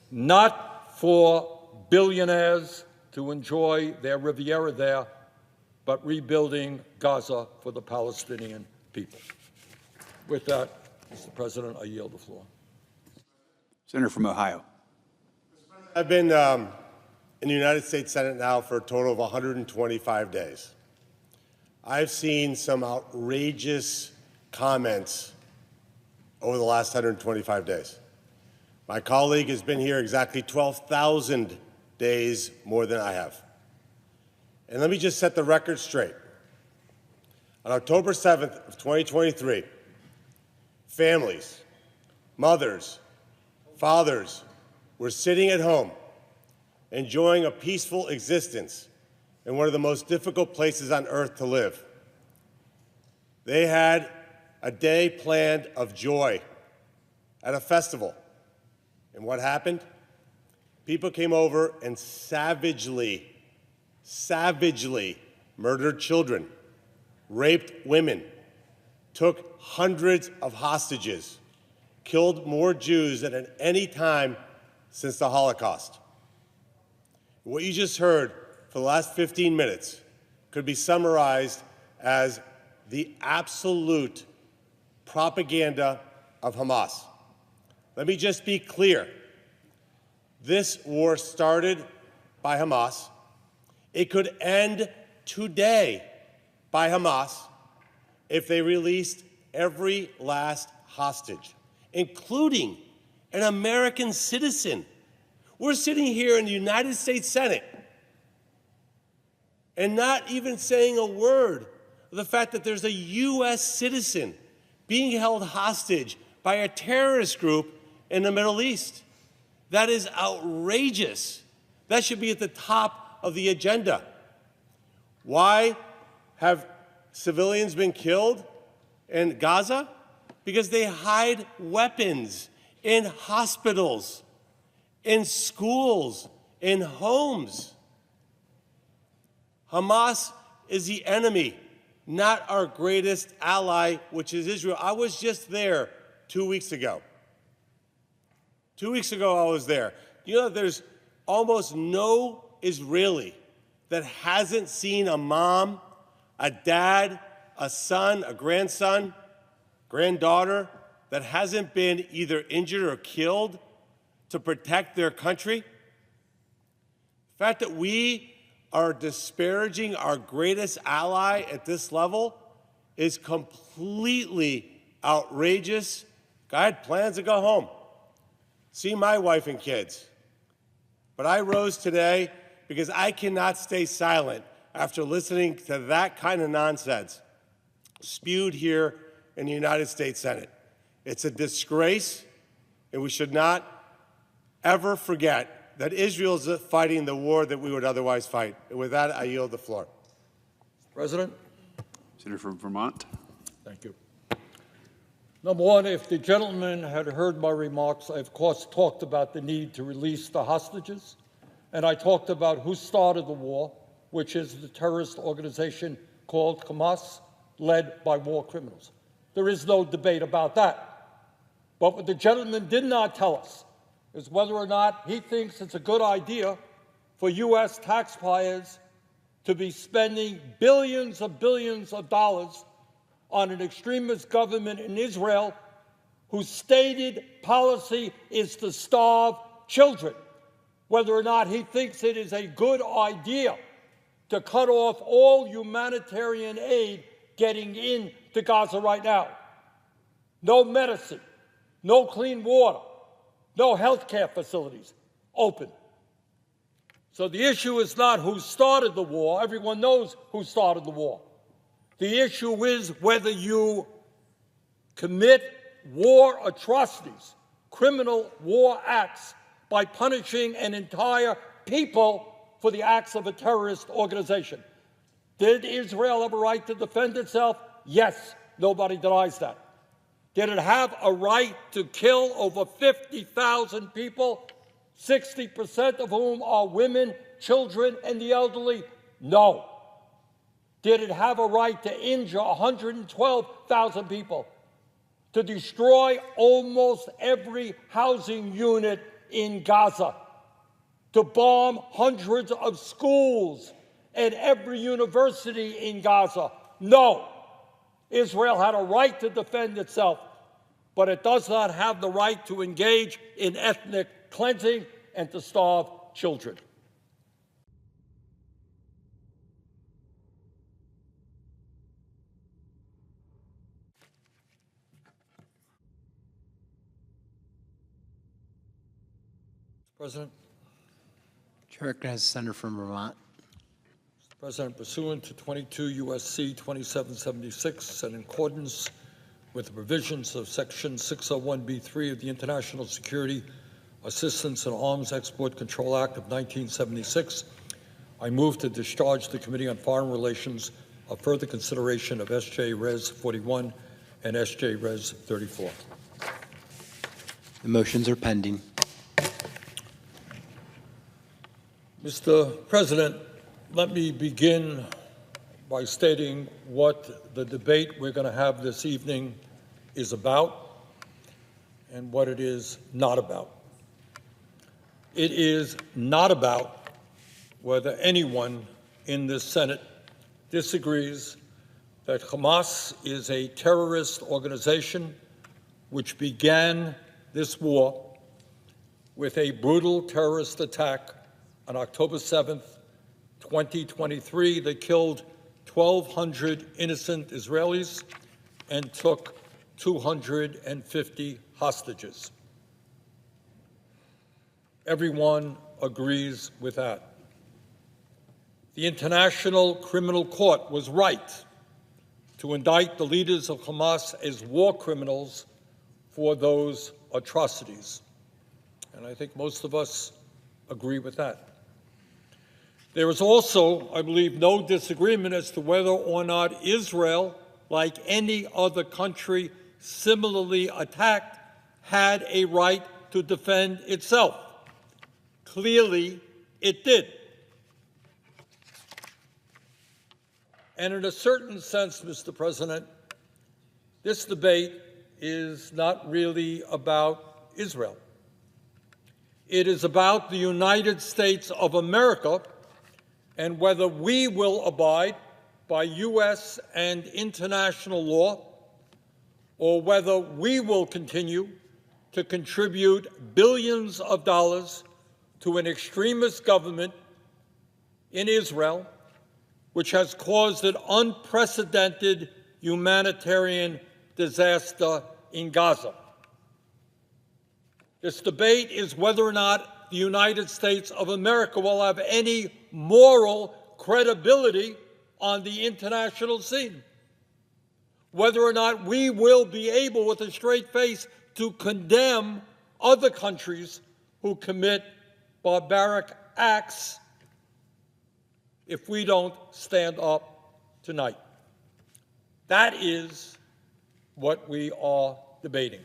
not for billionaires to enjoy their Riviera there, but rebuilding Gaza for the Palestinian people. With that, Mr. President, I yield the floor. Senator from Ohio. I've been in the United States Senate now for a total of 125 days. I've seen some outrageous comments over the last 125 days. My colleague has been here exactly 12,000 days more than I have. And let me just set the record straight. On October 7th of 2023, families, mothers, fathers were sitting at home, enjoying a peaceful existence in one of the most difficult places on earth to live. They had a day planned of joy at a festival. And what happened? People came over and savagely murdered children, raped women, took hundreds of hostages, killed more Jews than at any time since the Holocaust. What you just heard for the last 15 minutes could be summarized as the absolute propaganda of Hamas. Let me just be clear. This war started by Hamas. It could end today by Hamas. if they released every last hostage, including an American citizen. We're sitting here in the United States Senate and not even saying a word of the fact that there's a U.S. citizen being held hostage by a terrorist group in the Middle East. That is outrageous. That should be at the top of the agenda. Why have civilians been killed in Gaza? Because they hide weapons in hospitals, in schools, in homes. Hamas is the enemy, not our greatest ally, which is Israel. I was just there 2 weeks ago. 2 weeks ago, I was there. You know, there's almost no Israeli that hasn't seen a mom, a dad, a son, a grandson, granddaughter that hasn't been either injured or killed to protect their country. The fact that we are disparaging our greatest ally at this level is completely outrageous. I had plans to go home, see my wife and kids. But I rose today because I cannot stay silent after listening to that kind of nonsense spewed here in the United States Senate. It's a disgrace, and we should not ever forget that Israel is fighting the war that we would otherwise fight. And with that, I yield the floor. President? Senator from Vermont. Thank you. Number one, if the gentleman had heard my remarks, I, of course, talked about the need to release the hostages, and I talked about who started the war, which is the terrorist organization called Hamas, led by war criminals. There is no debate about that. But what the gentleman did not tell us is whether or not he thinks it's a good idea for U.S. taxpayers to be spending billions of dollars on an extremist government in Israel whose stated policy is to starve children, whether or not he thinks it is a good idea to cut off all humanitarian aid getting into Gaza right now. No medicine, no clean water, no health care facilities open. So the issue is not who started the war. Everyone knows who started the war. The issue is whether you commit war atrocities, criminal war acts, by punishing an entire people for the acts of a terrorist organization. Did Israel have a right to defend itself? Yes, nobody denies that. Did it have a right to kill over 50,000 people, 60% of whom are women, children, and the elderly? No. Did it have a right to injure 112,000 people, to destroy almost every housing unit in Gaza, to bomb hundreds of schools and every university in Gaza? No. Israel had a right to defend itself, but it does not have the right to engage in ethnic cleansing and to starve children. President? Chair recognizes the senator from Vermont. President, pursuant to 22 U.S.C. 2776 and in accordance with the provisions of Section 601b3 of the International Security Assistance and Arms Export Control Act of 1976, I move to discharge the Committee on Foreign Relations of further consideration of S.J. Res. 41 and S.J. Res. 34. The motions are pending. Mr. President, let me begin by stating what the debate we're going to have this evening is about and what it is not about. It is not about whether anyone in this Senate disagrees that Hamas is a terrorist organization which began this war with a brutal terrorist attack on October 7th, 2023, that killed 1,200 innocent Israelis and took 250 hostages. Everyone agrees with that. The International Criminal Court was right to indict the leaders of Hamas as war criminals for those atrocities. And I think most of us agree with that. There is also, I believe, no disagreement as to whether or not Israel, like any other country similarly attacked, had a right to defend itself. Clearly, it did. And in a certain sense, Mr. President, this debate is not really about Israel. It is about the United States of America and whether we will abide by U.S. and international law, or whether we will continue to contribute billions of dollars to an extremist government in Israel, which has caused an unprecedented humanitarian disaster in Gaza. This debate is whether or not the United States of America will have any moral credibility on the international scene, whether or not we will be able, with a straight face, to condemn other countries who commit barbaric acts if we don't stand up tonight. That is what we are debating.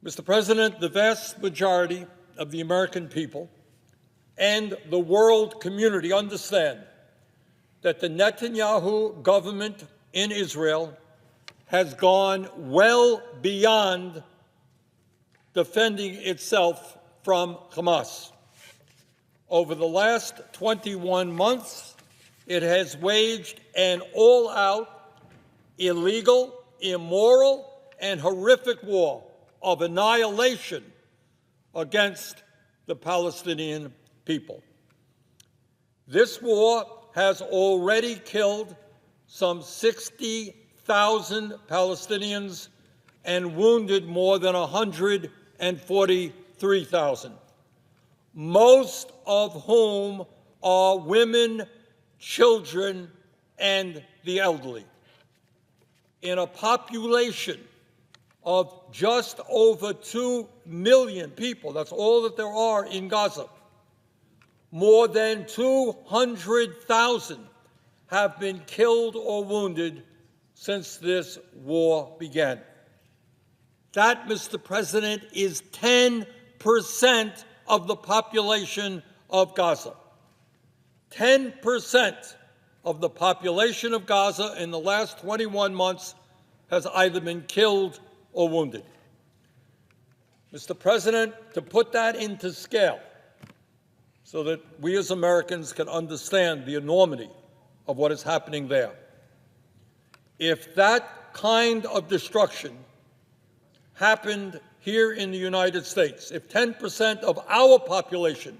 Mr. President, the vast majority of the American people and the world community understand that the Netanyahu government in Israel has gone well beyond defending itself from Hamas. Over the last 21 months, it has waged an all-out, illegal, immoral, and horrific war of annihilation against the Palestinian people. This war has already killed some 60,000 Palestinians and wounded more than 143,000, most of whom are women, children, and the elderly. In a population of just over 2 million people, that's all that there are in Gaza, more than 200,000 have been killed or wounded since this war began. That, Mr. President, is 10% of the population of Gaza. 10% of the population of Gaza in the last 21 months has either been killed or wounded. Mr. President, to put that into scale so that we as Americans can understand the enormity of what is happening there, if that kind of destruction happened here in the United States, if 10% of our population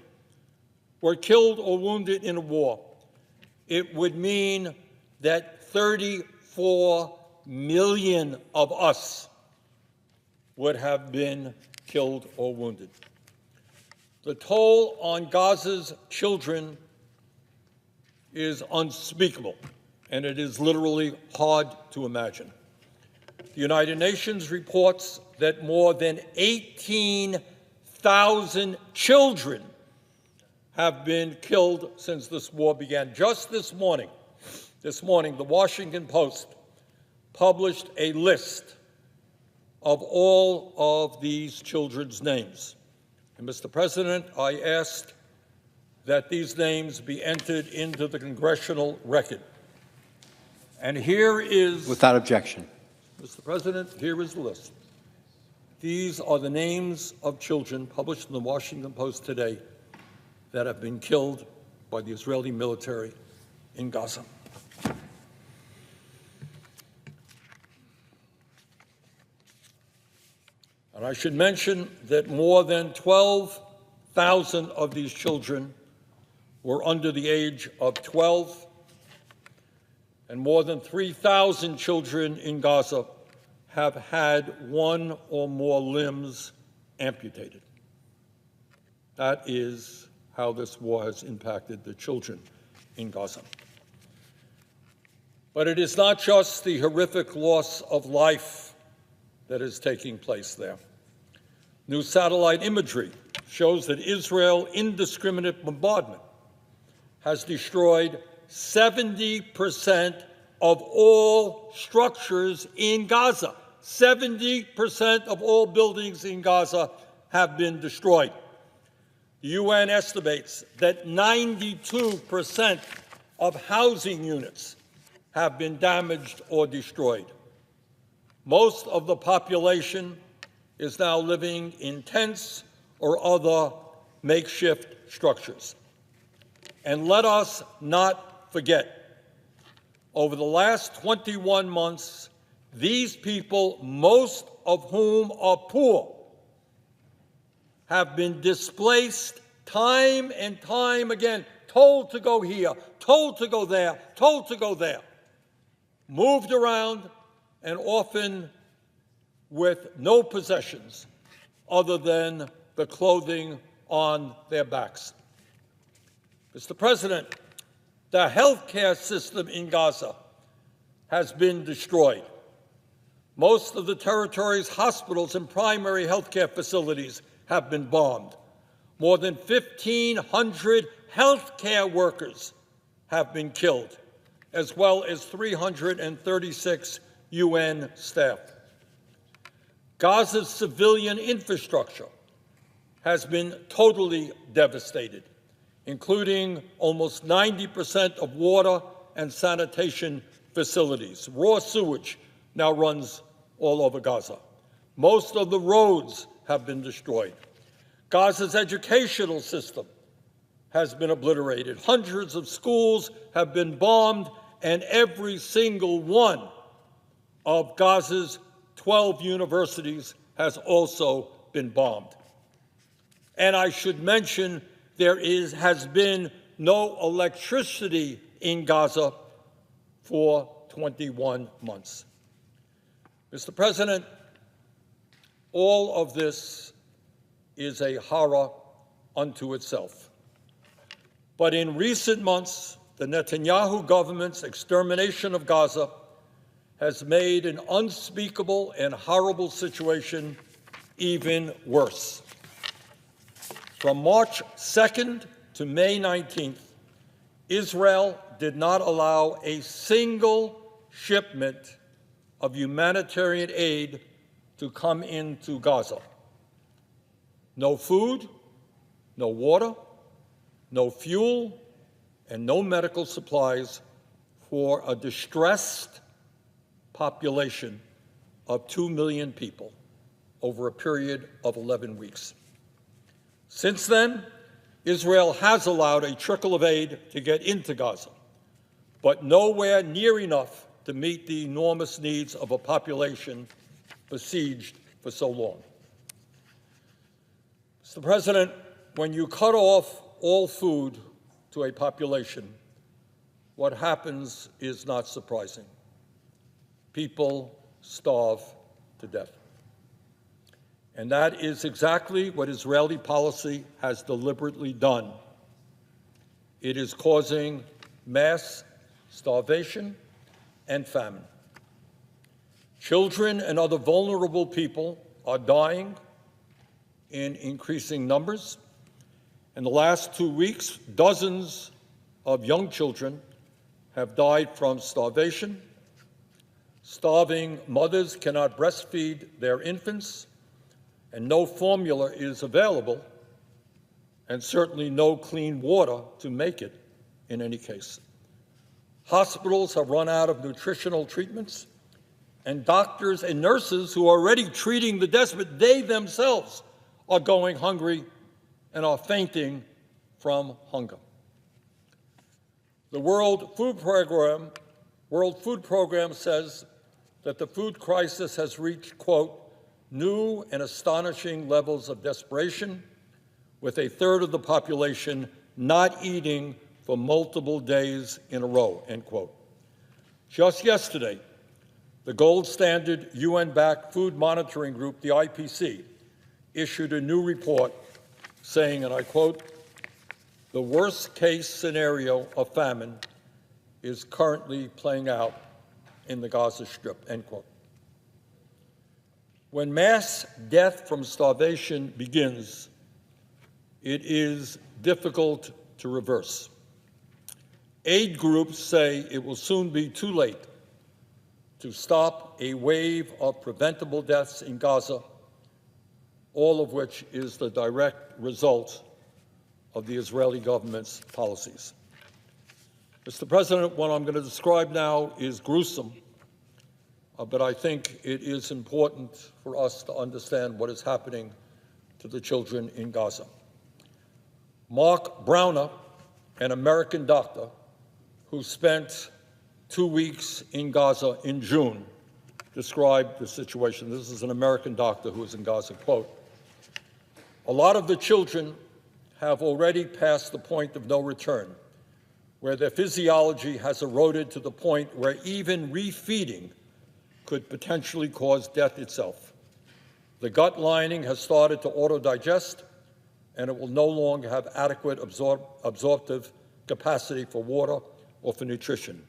were killed or wounded in a war, it would mean that 34 million of us would have been killed or wounded. The toll on Gaza's children is unspeakable, and it is literally hard to imagine. The United Nations reports that more than 18,000 children have been killed since this war began. Just this morning, the Washington Post published a list of all of these children's names. And Mr. President, I asked that these names be entered into the congressional record. And here is... Without objection. Mr. President, here is the list. These are the names of children published in the Washington Post today that have been killed by the Israeli military in Gaza. And I should mention that more than 12,000 of these children were under the age of 12. and more than 3,000 children in Gaza have had one or more limbs amputated. That is how this war has impacted the children in Gaza. But it is not just the horrific loss of life that is taking place there. New satellite imagery shows that Israel's indiscriminate bombardment has destroyed 70% of all structures in Gaza. 70% of all buildings in Gaza have been destroyed. The UN estimates that 92% of housing units have been damaged or destroyed. Most of the population is now living in tents or other makeshift structures. And let us not forget, over the last 21 months, these people, most of whom are poor, have been displaced time and time again, told to go here, told to go there, told to go there, moved around, and often with no possessions other than the clothing on their backs. Mr. President, the healthcare system in Gaza has been destroyed. Most of the territory's hospitals and primary healthcare facilities have been bombed. More than 1,500 healthcare workers have been killed, as well as 336 UN staff. Gaza's civilian infrastructure has been totally devastated, including almost 90% of water and sanitation facilities. Raw sewage now runs all over Gaza. Most of the roads have been destroyed. Gaza's educational system has been obliterated. Hundreds of schools have been bombed, and every single one of Gaza's 12 universities has also been bombed. And I should mention there has been no electricity in Gaza for 21 months. Mr. President, all of this is a horror unto itself. But in recent months, the Netanyahu government's extermination of Gaza has made an unspeakable and horrible situation even worse. From March 2nd to May 19th, Israel did not allow a single shipment of humanitarian aid to come into Gaza. No food, no water, no fuel, and no medical supplies for a distressed population of 2 million people over a period of 11 weeks. Since then, Israel has allowed a trickle of aid to get into Gaza, but nowhere near enough to meet the enormous needs of a population besieged for so long. Mr. President, when you cut off all food to a population, what happens is not surprising. People starve to death. And that is exactly what Israeli policy has deliberately done. It is causing mass starvation and famine. Children and other vulnerable people are dying in increasing numbers. In the last 2 weeks, dozens of young children have died from starvation. Starving mothers cannot breastfeed their infants, and no formula is available, and certainly no clean water to make it in any case. Hospitals have run out of nutritional treatments, and doctors and nurses who are already treating the desperate, they themselves are going hungry and are fainting from hunger. The World Food Program says that the food crisis has reached, quote, new and astonishing levels of desperation, with a third of the population not eating for multiple days in a row, end quote. Just yesterday, the gold standard UN-backed food monitoring group, the IPC, issued a new report saying, and I quote, "The worst-case scenario of famine is currently playing out in the Gaza Strip," end quote. When mass death from starvation begins, it is difficult to reverse. Aid groups say it will soon be too late to stop a wave of preventable deaths in Gaza, all of which is the direct result of the Israeli government's policies. Mr. President, what I'm going to describe now is gruesome, but I think it is important for us to understand what is happening to the children in Gaza. Mark Browner, an American doctor who spent 2 weeks in Gaza in June, described the situation. This is an American doctor who was in Gaza, quote, "A lot of the children have already passed the point of no return, where their physiology has eroded to the point where even refeeding could potentially cause death itself. The gut lining has started to auto-digest, and it will no longer have adequate absorptive capacity for water or for nutrition.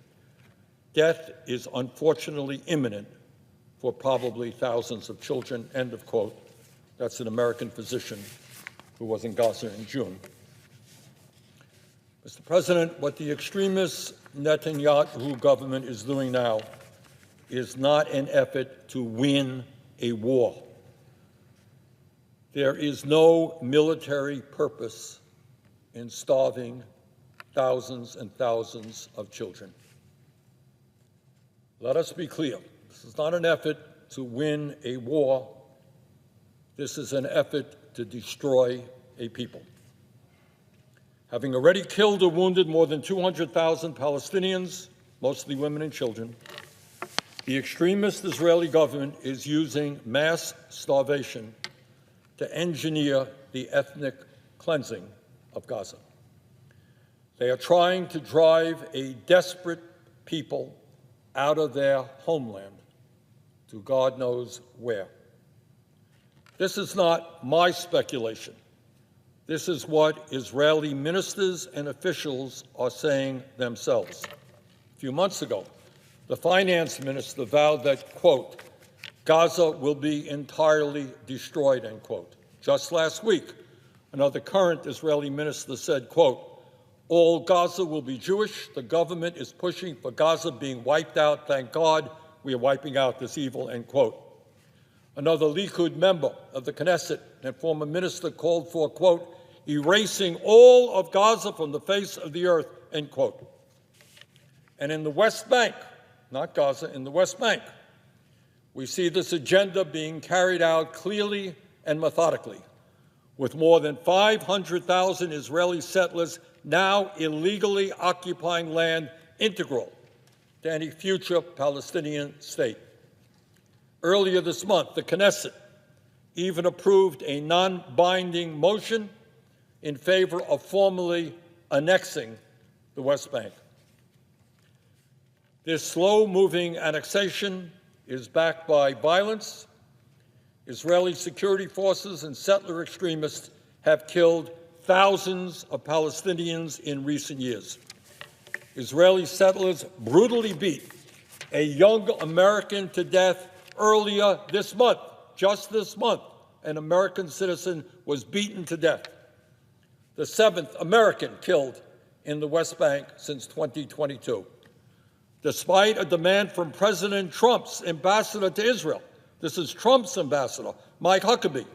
Death is unfortunately imminent for probably thousands of children," end of quote. That's an American physician who was in Gaza in June. Mr. President, what the extremist Netanyahu government is doing now is not an effort to win a war. There is no military purpose in starving thousands and thousands of children. Let us be clear. This is not an effort to win a war. This is an effort to destroy a people. Having already killed or wounded more than 200,000 Palestinians, mostly women and children, the extremist Israeli government is using mass starvation to engineer the ethnic cleansing of Gaza. They are trying to drive a desperate people out of their homeland to God knows where. This is not my speculation. This is what Israeli ministers and officials are saying themselves. A few months ago, the finance minister vowed that, quote, "Gaza will be entirely destroyed," end quote. Just last week, another current Israeli minister said, quote, "All Gaza will be Jewish. The government is pushing for Gaza being wiped out. Thank God we are wiping out this evil," end quote. Another Likud member of the Knesset and former minister called for, quote, "erasing all of Gaza from the face of the earth," end quote. And in the West Bank, not Gaza, in the West Bank, we see this agenda being carried out clearly and methodically, with more than 500,000 Israeli settlers now illegally occupying land integral to any future Palestinian state. Earlier this month, the Knesset even approved a non-binding motion in favor of formally annexing the West Bank. This slow-moving annexation is backed by violence. Israeli security forces and settler extremists have killed thousands of Palestinians in recent years. Israeli settlers brutally beat a young American to death earlier this month. Just this month, an American citizen was beaten to death. The 7th American killed in the West Bank since 2022. Despite a demand from President Trump's ambassador to Israel, this is Trump's ambassador, Mike Huckabee,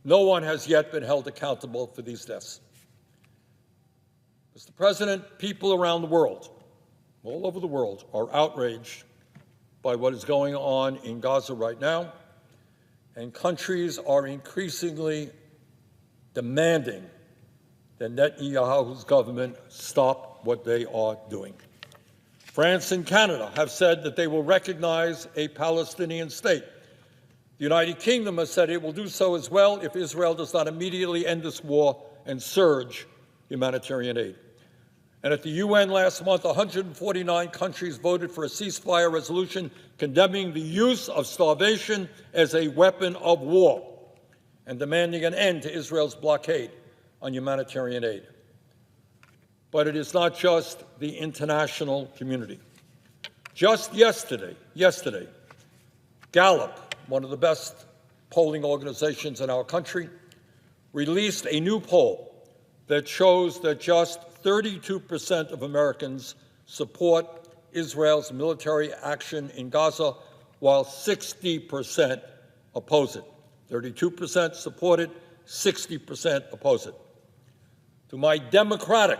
no one has yet been held accountable for these deaths. Mr. President, people around the world, all over the world, are outraged by what is going on in Gaza right now, and countries are increasingly demanding that Netanyahu's government stop what they are doing. France and Canada have said that they will recognize a Palestinian state. The United Kingdom has said it will do so as well if Israel does not immediately end this war and surge humanitarian aid. And at the UN last month, 149 countries voted for a ceasefire resolution condemning the use of starvation as a weapon of war and demanding an end to Israel's blockade on humanitarian aid. But it is not just the international community. Just yesterday, Gallup, one of the best polling organizations in our country, released a new poll that shows that just 32% of Americans support Israel's military action in Gaza, while 60% oppose it. 32% support it, 60% oppose it. To my Democratic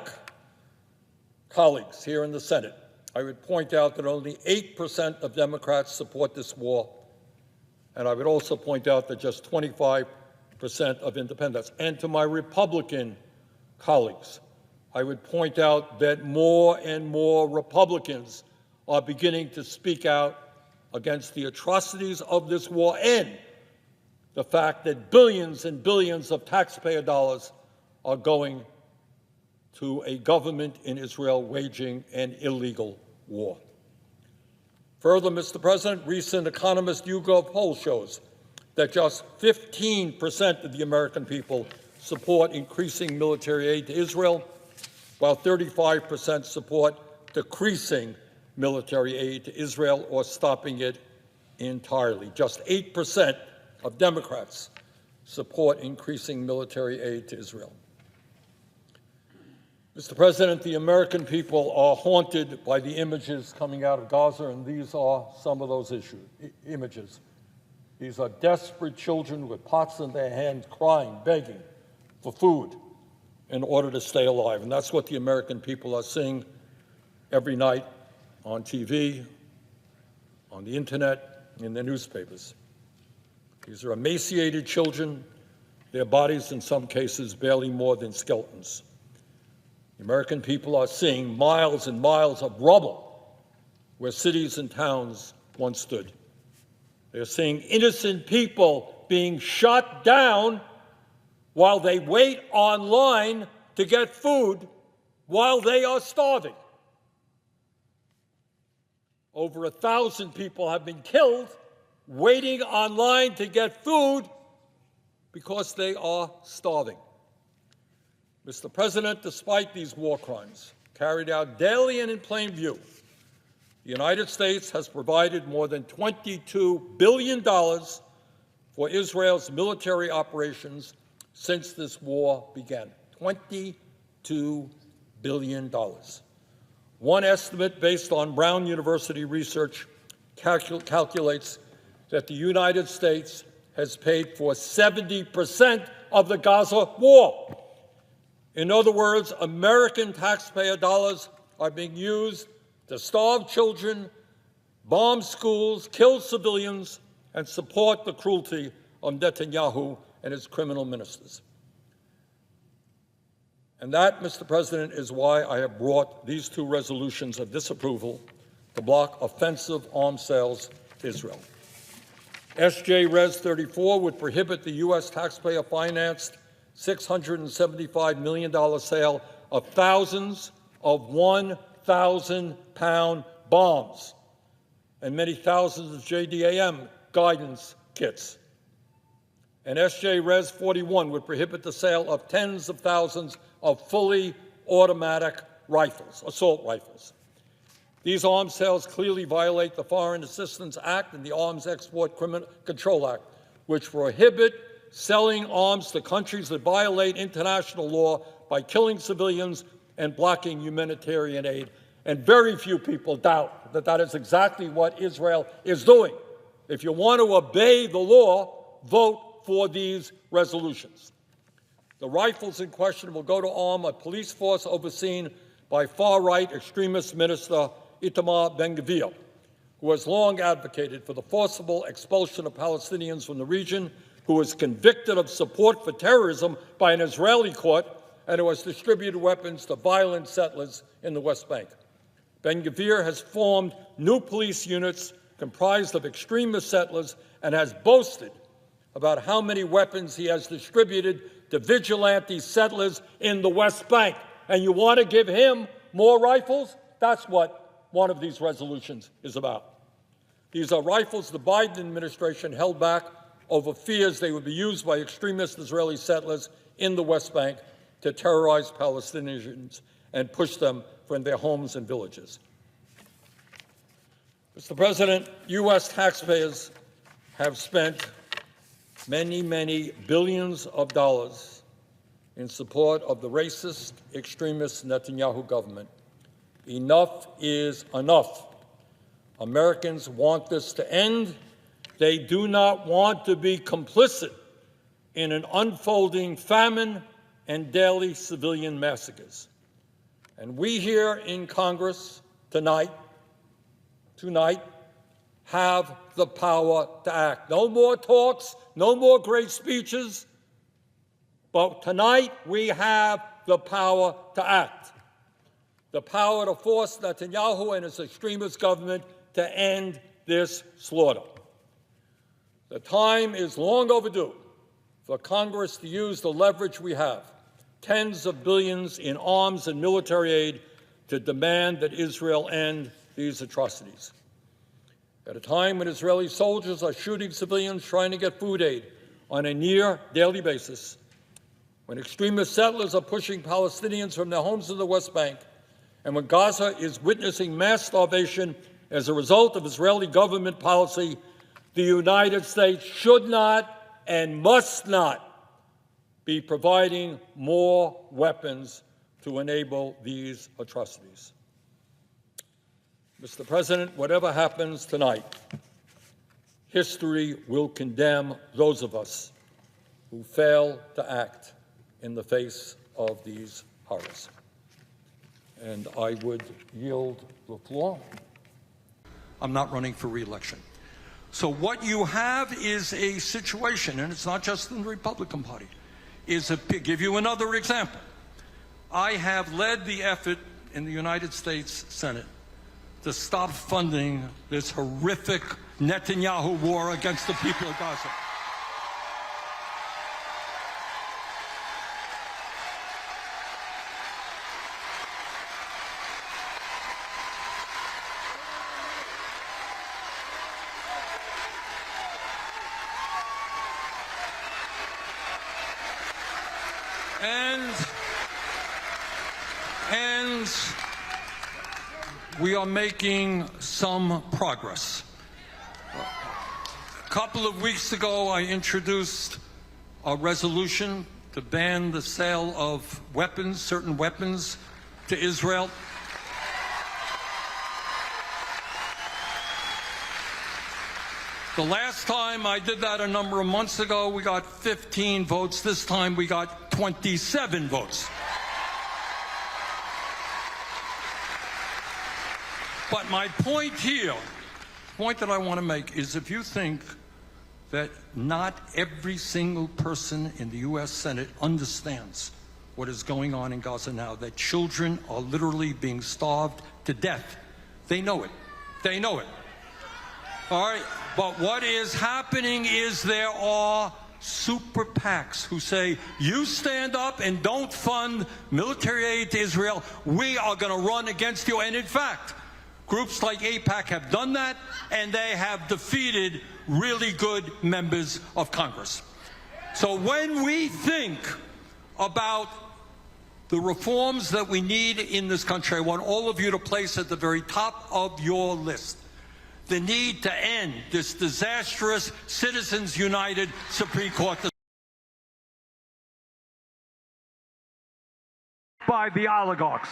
colleagues here in the Senate, I would point out that only 8% of Democrats support this war, and I would also point out that just 25% of independents. And to my Republican colleagues, I would point out that more and more Republicans are beginning to speak out against the atrocities of this war and the fact that billions and billions of taxpayer dollars are going to a government in Israel waging an illegal war. Further, Mr. President, recent Economist YouGov poll shows that just 15% of the American people support increasing military aid to Israel, while 35% support decreasing military aid to Israel or stopping it entirely. Just 8% of Democrats support increasing military aid to Israel. Mr. President, the American people are haunted by the images coming out of Gaza, and these are some of those images. These are desperate children with pots in their hands, crying, begging for food in order to stay alive. And that's what the American people are seeing every night on TV, on the internet, in their newspapers. These are emaciated children, their bodies in some cases barely more than skeletons. The American people are seeing miles and miles of rubble where cities and towns once stood. They're seeing innocent people being shot down while they wait online to get food while they are starving. Over 1,000 people have been killed waiting online to get food because they are starving. Mr. President, despite these war crimes carried out daily and in plain view, the United States has provided more than $22 billion for Israel's military operations since this war began. $22 billion. One estimate based on Brown University research calculates that the United States has paid for 70% of the Gaza war. In other words, American taxpayer dollars are being used to starve children, bomb schools, kill civilians, and support the cruelty of Netanyahu and his criminal ministers. And that, Mr. President, is why I have brought these two resolutions of disapproval to block offensive arms sales to Israel. SJ Res 34 would prohibit the U.S. taxpayer-financed $675 million sale of thousands of 1,000-pound bombs and many thousands of JDAM guidance kits. And SJ Res 41 would prohibit the sale of tens of thousands of fully automatic rifles, assault rifles. These arms sales clearly violate the Foreign Assistance Act and the Arms Export Control Act, which prohibit selling arms to countries that violate international law by killing civilians and blocking humanitarian aid. And very few people doubt that that is exactly what Israel is doing. If you want to obey the law, vote for these resolutions. The rifles in question will go to arm a police force overseen by far-right extremist minister Itamar Ben-Gvir, who has long advocated for the forcible expulsion of Palestinians from the region, who was convicted of support for terrorism by an Israeli court, and who has distributed weapons to violent settlers in the West Bank. Ben-Gvir has formed new police units comprised of extremist settlers and has boasted about how many weapons he has distributed to vigilante settlers in the West Bank. And you want to give him more rifles? That's what one of these resolutions is about. These are rifles the Biden administration held back over fears they would be used by extremist Israeli settlers in the West Bank to terrorize Palestinians and push them from their homes and villages. Mr. President, U.S. taxpayers have spent many, many billions of dollars in support of the racist, extremist Netanyahu government. Enough is enough. Americans want this to end. They do not want to be complicit in an unfolding famine and daily civilian massacres. And we here in Congress tonight have the power to act. No more talks, no more great speeches, but tonight we have the power to act. The power to force Netanyahu and his extremist government to end this slaughter. The time is long overdue for Congress to use the leverage we have, tens of billions in arms and military aid, to demand that Israel end these atrocities. At a time when Israeli soldiers are shooting civilians trying to get food aid on a near daily basis, when extremist settlers are pushing Palestinians from their homes in the West Bank, and when Gaza is witnessing mass starvation as a result of Israeli government policy, the United States should not and must not be providing more weapons to enable these atrocities. Mr. President, whatever happens tonight, history will condemn those of us who fail to act in the face of these horrors. And I would yield the floor. I'm not running for re-election. So what you have is a situation, and it's not just in the Republican Party, give you another example. I have led the effort in the United States Senate to stop funding this horrific Netanyahu war against the people of Gaza. And we are making some progress. A couple of weeks ago, I introduced a resolution to ban the sale of weapons, certain weapons, to Israel. The last time I did that a number of months ago, we got 15 votes. This time we got 27 votes. But my point here, the point that I want to make is if you think that not every single person in the U.S. Senate understands what is going on in Gaza now, that children are literally being starved to death. They know it. They know it. All right, but what is happening is there are super PACs who say, you stand up and don't fund military aid to Israel, we are going to run against you. And in fact, groups like AIPAC have done that, and they have defeated really good members of Congress. So when we think about the reforms that we need in this country, I want all of you to place at the very top of your list the need to end this disastrous Citizens United Supreme Court by the oligarchs.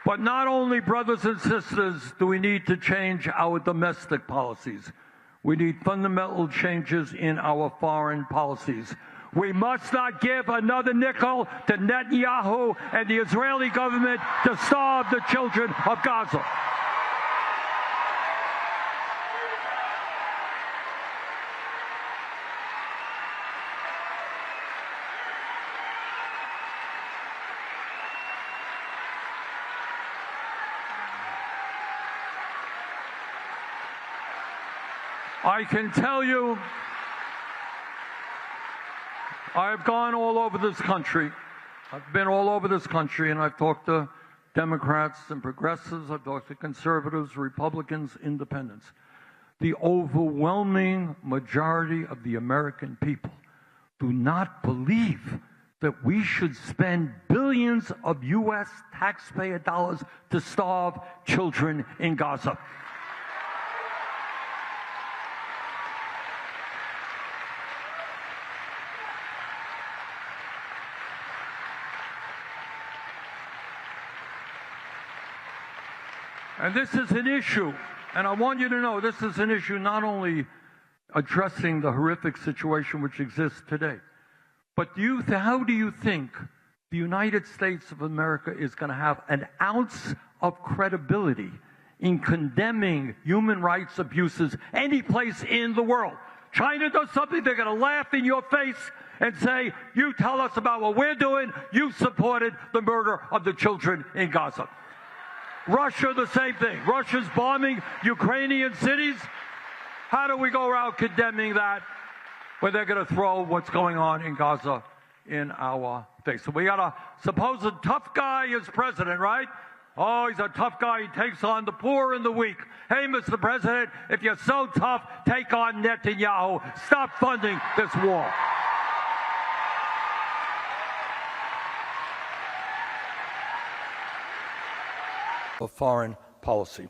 But not only, brothers and sisters, do we need to change our domestic policies. We need fundamental changes in our foreign policies. We must not give another nickel to Netanyahu and the Israeli government to starve the children of Gaza. I can tell you, I've gone all over this country, I've been all over this country, and I've talked to Democrats and progressives. I've talked to conservatives, Republicans, independents. The overwhelming majority of the American people do not believe that we should spend billions of U.S. taxpayer dollars to starve children in Gaza. And this is an issue, and I want you to know this is an issue not only addressing the horrific situation which exists today, but how do you think the United States of America is going to have an ounce of credibility in condemning human rights abuses any place in the world? China does something, they're going to laugh in your face and say, you tell us about what we're doing, you supported the murder of the children in Gaza. Russia, the same thing. Russia's bombing Ukrainian cities. How do we go around condemning that when they're going to throw what's going on in Gaza in our face? So we got a supposed tough guy as president, right? Oh, he's a tough guy. He takes on the poor and the weak. Hey, Mr. President, if you're so tough, take on Netanyahu. Stop funding this war. Of foreign policy.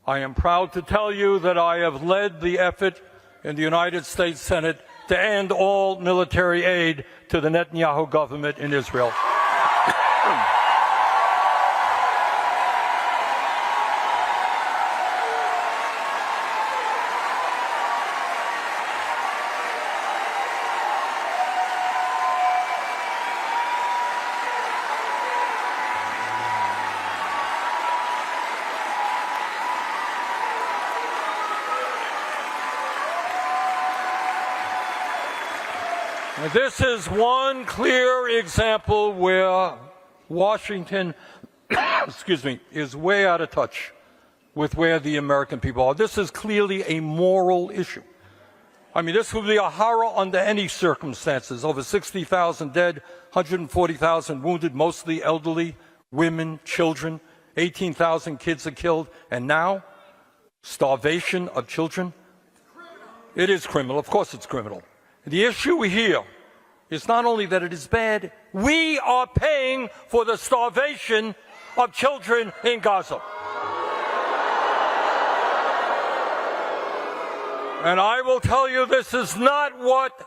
I am proud to tell you that I have led the effort in the United States Senate to end all military aid to the Netanyahu government in Israel. This is one clear example where Washington, excuse me, is way out of touch with where the American people are. This is clearly a moral issue. I mean, this would be a horror under any circumstances. Over 60,000 dead, 140,000 wounded, mostly elderly, women, children. 18,000 kids are killed. And now, starvation of children. It is criminal. Of course it's criminal. The issue here is not only that it is bad, we are paying for the starvation of children in Gaza. And I will tell you, this is not what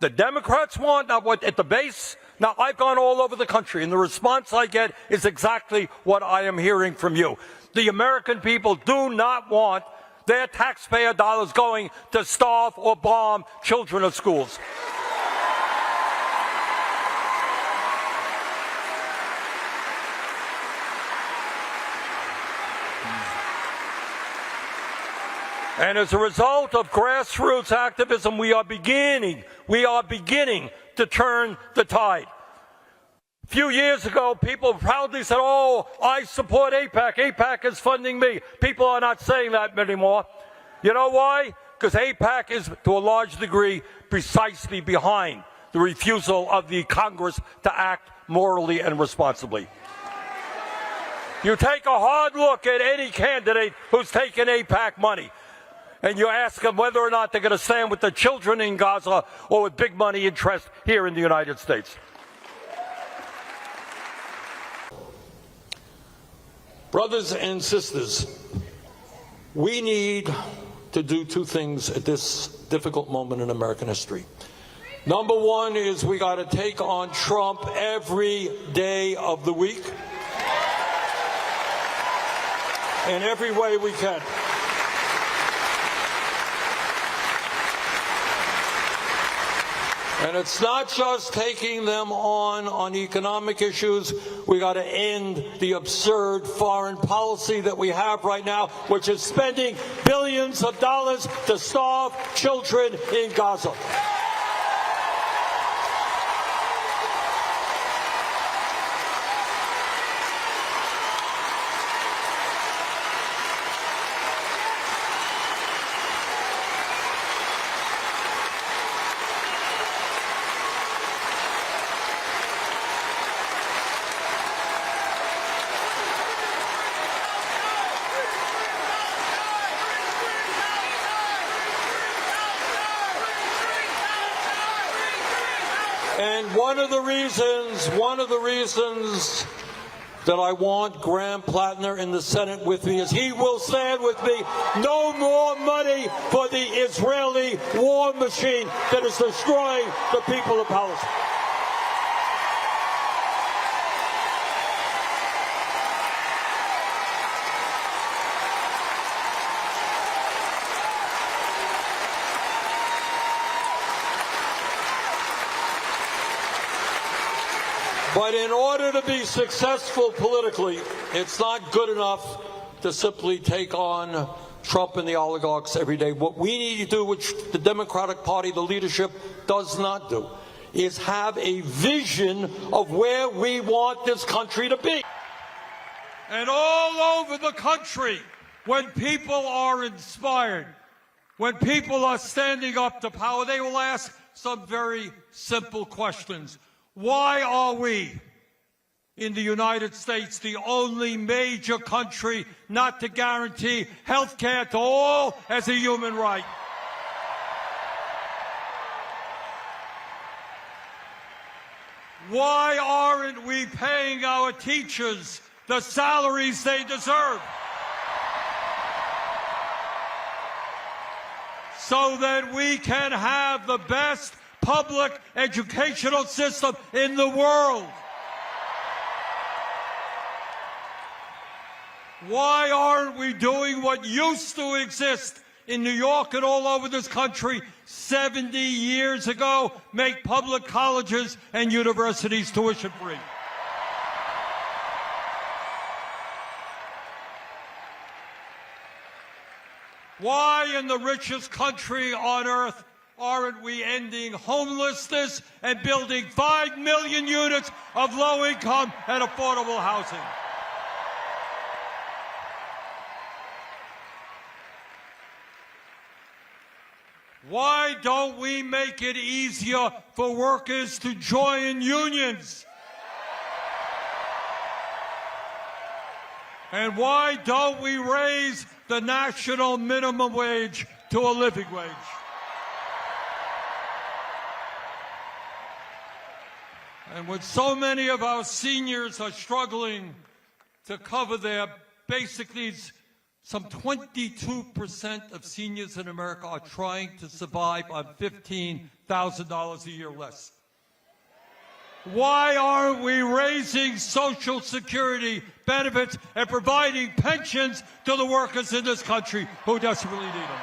the Democrats want, not what at the base. Now, I've gone all over the country, and the response I get is exactly what I am hearing from you. The American people do not want their taxpayer dollars going to starve or bomb children of schools. And as a result of grassroots activism, we are beginning to turn the tide. A few years ago, people proudly said, oh, I support AIPAC. AIPAC is funding me. People are not saying that anymore. You know why? Because AIPAC is, to a large degree, precisely behind the refusal of the Congress to act morally and responsibly. You take a hard look at any candidate who's taken AIPAC money, and you ask them whether or not they're going to stand with the children in Gaza or with big money interest here in the United States. Brothers and sisters, we need to do two things at this difficult moment in American history. Number one is we got to take on Trump every day of the week in every way we can. And it's not just taking them on economic issues. We got to end the absurd foreign policy that we have right now, which is spending billions of dollars to starve children in Gaza. And one of the reasons that I want Graham Plattner in the Senate with me is he will stand with me. No more money for the Israeli war machine that is destroying the people of Palestine. But in order to be successful politically, it's not good enough to simply take on Trump and the oligarchs every day. What we need to do, which the Democratic Party, the leadership, does not do, is have a vision of where we want this country to be. And all over the country, when people are inspired, when people are standing up to power, they will ask some very simple questions. Why are we in the United States the only major country not to guarantee health care to all as a human right? Why aren't we paying our teachers the salaries they deserve? So that we can have the best public educational system in the world. Why aren't we doing what used to exist in New York and all over this country 70 years ago, make public colleges and universities tuition free? Why in the richest country on earth aren't we ending homelessness and building 5 million units of low-income and affordable housing? Why don't we make it easier for workers to join unions? And why don't we raise the national minimum wage to a living wage? And when so many of our seniors are struggling to cover their basic needs, some 22% of seniors in America are trying to survive on $15,000 a year less. Why aren't we raising Social Security benefits and providing pensions to the workers in this country who desperately need them?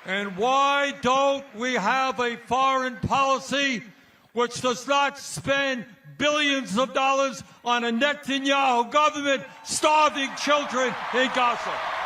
And why don't we have a foreign policy which does not spend billions of dollars on a Netanyahu government starving children in Gaza?